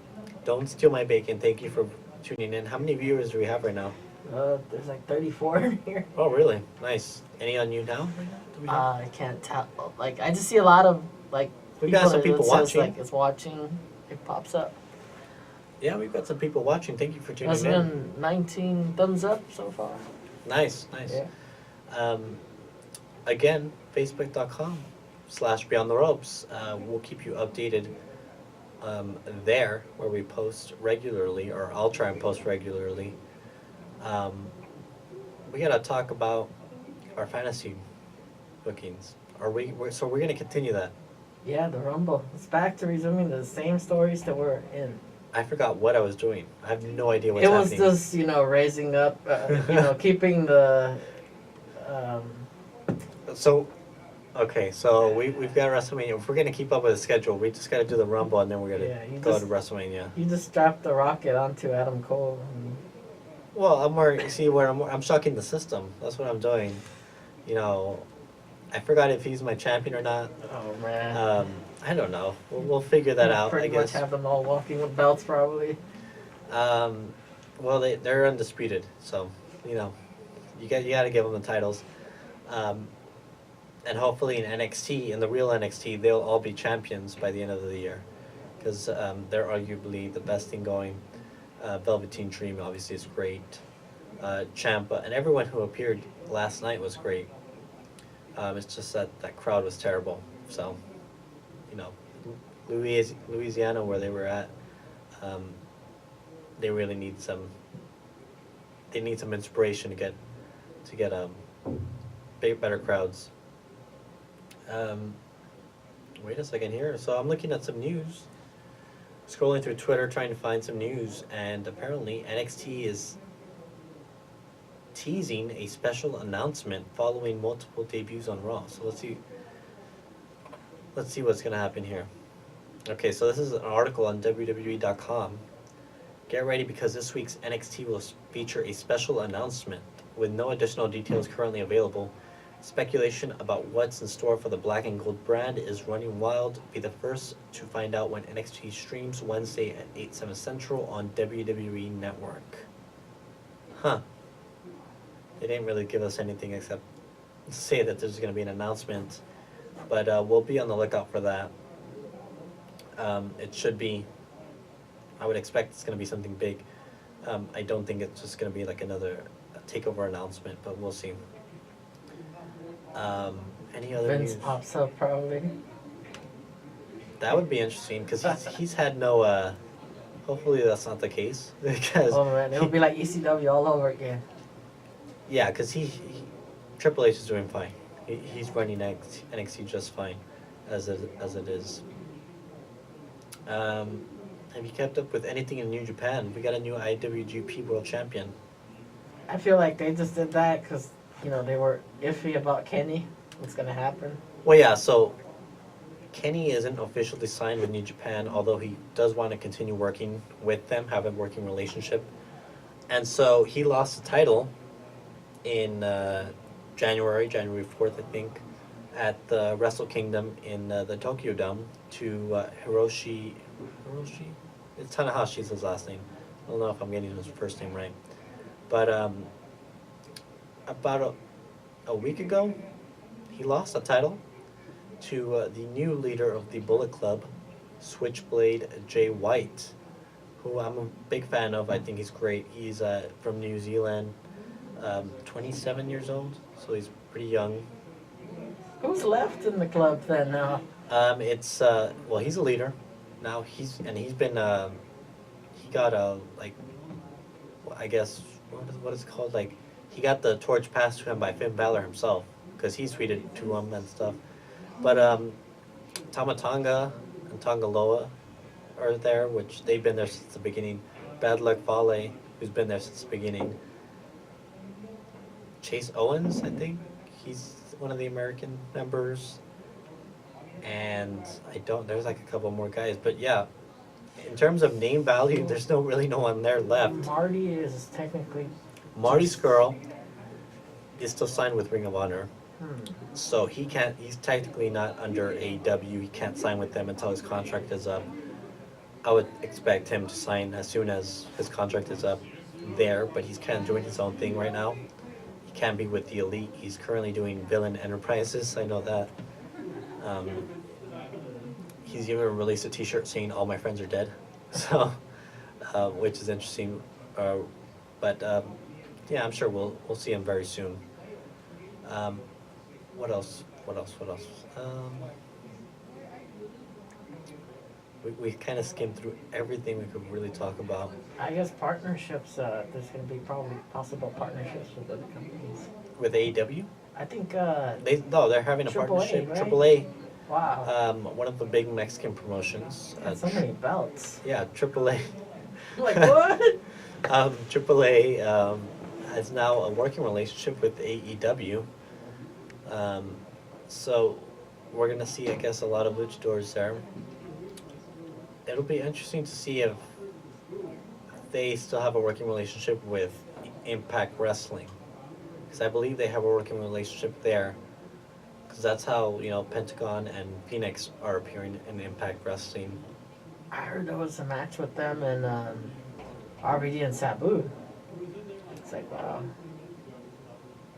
Speaker 2: Don't steal my bacon. Thank you for tuning in. How many viewers do we have right now?
Speaker 3: There's like 34 in here.
Speaker 2: Oh, really? Nice. Any on you now? Do we have?
Speaker 3: I can't tell. Like, I just see a lot of like.
Speaker 2: We've got some people
Speaker 3: it says,
Speaker 2: watching.
Speaker 3: Like it's watching. It pops up.
Speaker 2: Yeah, we've got some people watching. Thank you for tuning
Speaker 3: That's
Speaker 2: in.
Speaker 3: been 19 thumbs up so far.
Speaker 2: Nice.
Speaker 3: Yeah.
Speaker 2: Again, facebook.com/Beyond the Ropes. We'll keep you updated there where we post regularly, or I'll try and post regularly. We gotta talk about our fantasy bookings. So we're gonna continue that.
Speaker 3: Yeah, the Rumble. It's back to resuming the same stories that we're in.
Speaker 2: I forgot what I was doing. I have no idea what's
Speaker 3: It was
Speaker 2: happening.
Speaker 3: just, raising up, keeping the.
Speaker 2: So we've got WrestleMania. If we're gonna keep up with the schedule, we just gotta do the Rumble and then we're gonna go to WrestleMania.
Speaker 3: You just strapped the rocket onto Adam Cole.
Speaker 2: Well, I'm shocking the system. That's what I'm doing. I forgot if he's my champion or not.
Speaker 3: Oh man.
Speaker 2: I don't know. We'll figure that out.
Speaker 3: Pretty
Speaker 2: I guess.
Speaker 3: much have them all walking with belts, probably.
Speaker 2: Well, they're undisputed, so you gotta give them the titles. And hopefully in NXT, in the real NXT, they'll all be champions by the end of the year, because they're arguably the best thing going. Velveteen Dream obviously is great. Ciampa and everyone who appeared last night was great. It's just that crowd was terrible. So, Louisiana, where they were at, they really need some. They need some inspiration to get better crowds. Wait a second here. So I'm looking at some news. Scrolling through Twitter trying to find some news, and apparently NXT is teasing a special announcement following multiple debuts on Raw. So let's see what's gonna happen here. Okay, so this is an article on WWE.com. Get ready, because this week's NXT will feature a special announcement with no additional details currently available. Speculation about what's in store for the Black and Gold brand is running wild. Be the first to find out when NXT streams Wednesday at 8/7 Central on WWE Network. Huh. They didn't really give us anything except say that there's going to be an announcement. But we'll be on the lookout for that. It should be, I would expect it's going to be something big. I don't think it's just going to be like another takeover announcement, but we'll see. Any other
Speaker 3: Vince
Speaker 2: news?
Speaker 3: pops up, probably.
Speaker 2: That would be interesting, because he's had no. Hopefully that's not the case, because.
Speaker 3: Oh man, it'll be like ECW all over again.
Speaker 2: Yeah, because Triple H is doing fine. He's running NXT just fine, as it is. Have you kept up with anything in New Japan? We got a new IWGP World Champion.
Speaker 3: I feel like they just did that because they were iffy about Kenny. What's gonna happen?
Speaker 2: Well, yeah. So Kenny isn't officially signed with New Japan, although he does want to continue working with them, have a working relationship. And so he lost the title in January 4th, I think, at the Wrestle Kingdom in the Tokyo Dome to Hiroshi. It's Tanahashi's his last name. I don't know if I'm getting his first name right. But about a week ago, he lost the title to the new leader of the Bullet Club, Switchblade Jay White, who I'm a big fan of. I think he's great. He's from New Zealand, 27 years old, so he's pretty young.
Speaker 3: Who's left in the club then now?
Speaker 2: It's well, he's a leader now. He's been he got I guess what is it called, like he got the torch passed to him by Finn Balor himself, because he tweeted to him and stuff. But Tama Tonga and Tongaloa are there, which they've been there since the beginning. Bad Luck Fale, who's been there since the beginning. Chase Owens, I think he's one of the American members. And there's like a couple more guys, but yeah, in terms of name value, there's no one there left.
Speaker 3: Marty is technically.
Speaker 2: Marty Scurll is still signed with Ring of Honor, so he's technically not under AEW. He can't sign with them until his contract is up. I would expect him to sign as soon as his contract is up there, but he's kind of doing his own thing right now. He can't be with the Elite. He's currently doing Villain Enterprises. I know that. He's even released a T-shirt saying "All my friends are dead," so which is interesting. But yeah, I'm sure we'll see him very soon. What else? We kind of skimmed through everything we could really talk about.
Speaker 3: I guess partnerships. There's going to be probably possible partnerships with other companies.
Speaker 2: With AEW,
Speaker 3: I think.
Speaker 2: they're having a
Speaker 3: AAA,
Speaker 2: partnership.
Speaker 3: right?
Speaker 2: AAA,
Speaker 3: Wow.
Speaker 2: one of the big Mexican promotions.
Speaker 3: Got so many belts.
Speaker 2: Yeah, AAA.
Speaker 3: Like what?
Speaker 2: AAA has now a working relationship with AEW. So we're gonna see, I guess, a lot of luchadors there. It'll be interesting to see if they still have a working relationship with Impact Wrestling, because I believe they have a working relationship there. Because that's how Pentagon and Phoenix are appearing in Impact Wrestling.
Speaker 3: I heard there was a match with them and RVD and Sabu. It's like, wow.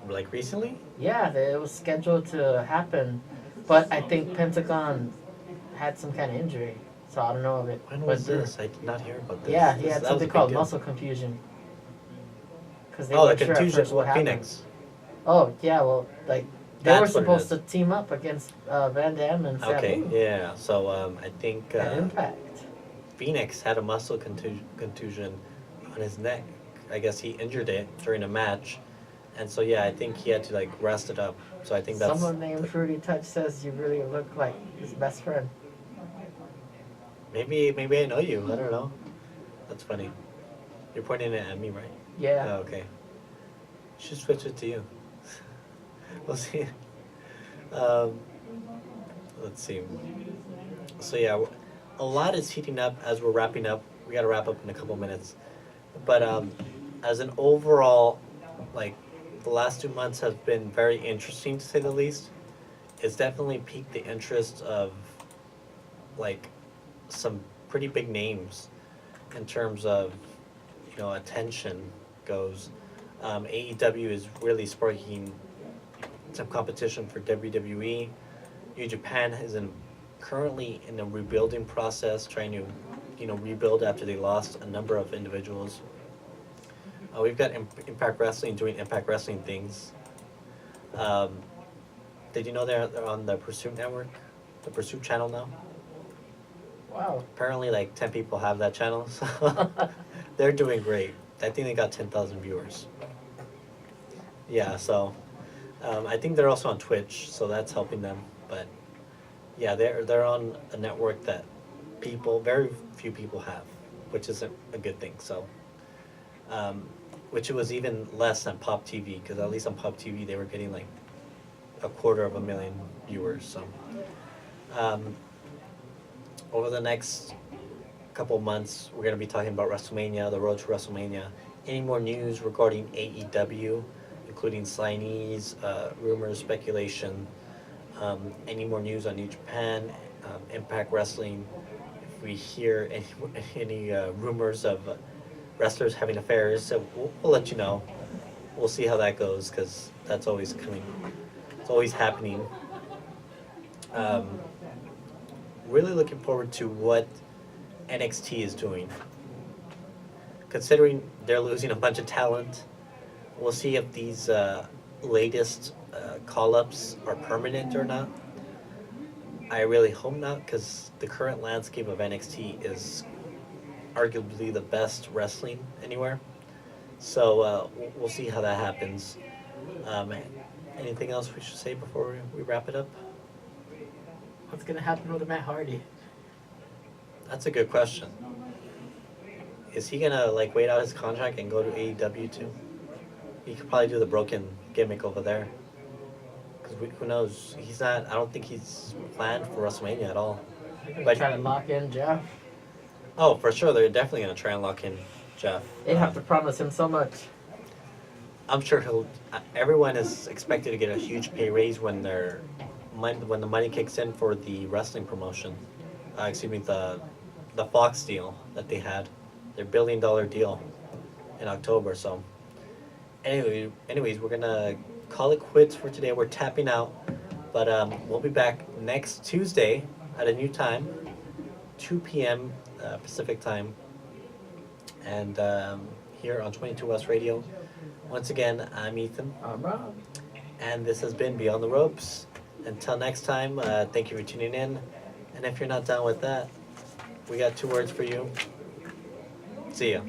Speaker 2: Like recently?
Speaker 3: Yeah, it was scheduled to happen, but I think Pentagon had some kind of injury, so I don't know if it
Speaker 2: When
Speaker 3: went
Speaker 2: was
Speaker 3: through.
Speaker 2: this? I did not hear about this.
Speaker 3: Yeah, he had
Speaker 2: That was a
Speaker 3: something
Speaker 2: big
Speaker 3: called
Speaker 2: deal.
Speaker 3: muscle contusion. Because they
Speaker 2: Oh, the
Speaker 3: weren't sure at
Speaker 2: contusion
Speaker 3: first what
Speaker 2: with
Speaker 3: happened.
Speaker 2: Phoenix.
Speaker 3: Oh, yeah, well, like, they
Speaker 2: That's
Speaker 3: were
Speaker 2: what it
Speaker 3: supposed
Speaker 2: is.
Speaker 3: to team up against Van Damme and Sabu.
Speaker 2: Okay, yeah. So I think
Speaker 3: At Impact.
Speaker 2: Phoenix had a muscle contusion on his neck. I guess he injured it during a match, and so yeah, I think he had to rest it up. So I think that's
Speaker 3: Someone named Fruity Touch says you really look like his best friend.
Speaker 2: maybe I know you. I don't know. That's funny. You're pointing it at me, right?
Speaker 3: Yeah.
Speaker 2: Oh, okay. Should switch it to you. We'll see. Let's see. So yeah, a lot is heating up as we're wrapping up. We got to wrap up in a couple minutes. But as an overall, the last 2 months have been very interesting to say the least. It's definitely piqued the interest of some pretty big names in terms of attention goes. AEW is really sparking some competition for WWE. New Japan is currently in a rebuilding process, trying to rebuild after they lost a number of individuals. We've got Impact Wrestling doing Impact Wrestling things. Did you know they're on the Pursuit Network, the Pursuit channel now?
Speaker 3: Wow.
Speaker 2: Apparently 10 people have that channel, so they're doing great. I think they got 10,000 viewers. Yeah, so I think they're also on Twitch, so that's helping them. But yeah, they're on a network that very few people have, which isn't a good thing. So, which was even less than Pop TV, because at least on Pop TV they were getting 250,000 viewers. So, over the next couple months, we're going to be talking about WrestleMania, the road to WrestleMania. Any more news regarding AEW, including signees, rumors, speculation, any more news on New Japan, Impact Wrestling. If we hear any rumors of wrestlers having affairs, so we'll let you know. We'll see how that goes, because that's always coming. It's always happening. Really looking forward to what NXT is doing. Considering they're losing a bunch of talent, we'll see if these latest call-ups are permanent or not. I really hope not, because the current landscape of NXT is arguably the best wrestling anywhere. So we'll see how that happens. Anything else we should say before we wrap it up?
Speaker 3: What's going to happen with Matt Hardy?
Speaker 2: That's a good question. Is he gonna wait out his contract and go to AEW too? He could probably do the broken gimmick over there. Because who knows? He's not. I don't think he's planned for WrestleMania at all.
Speaker 3: But trying to lock in Jeff.
Speaker 2: Oh, for sure, they're definitely gonna try and lock in Jeff.
Speaker 3: They have to promise him so much.
Speaker 2: I'm sure everyone is expected to get a huge pay raise when the money kicks in for the wrestling promotion. The the Fox deal that they had, their $1 billion deal in October. So anyways, we're gonna call it quits for today. We're tapping out, but we'll be back next Tuesday at a new time, 2 p.m. Pacific time, and here on 22 West Radio. Once again, I'm Ethan,
Speaker 3: I'm Rob.
Speaker 2: and this has been Beyond the Ropes. Until next time, thank you for tuning in. And if you're not down with that, we got 2 words for you. See ya.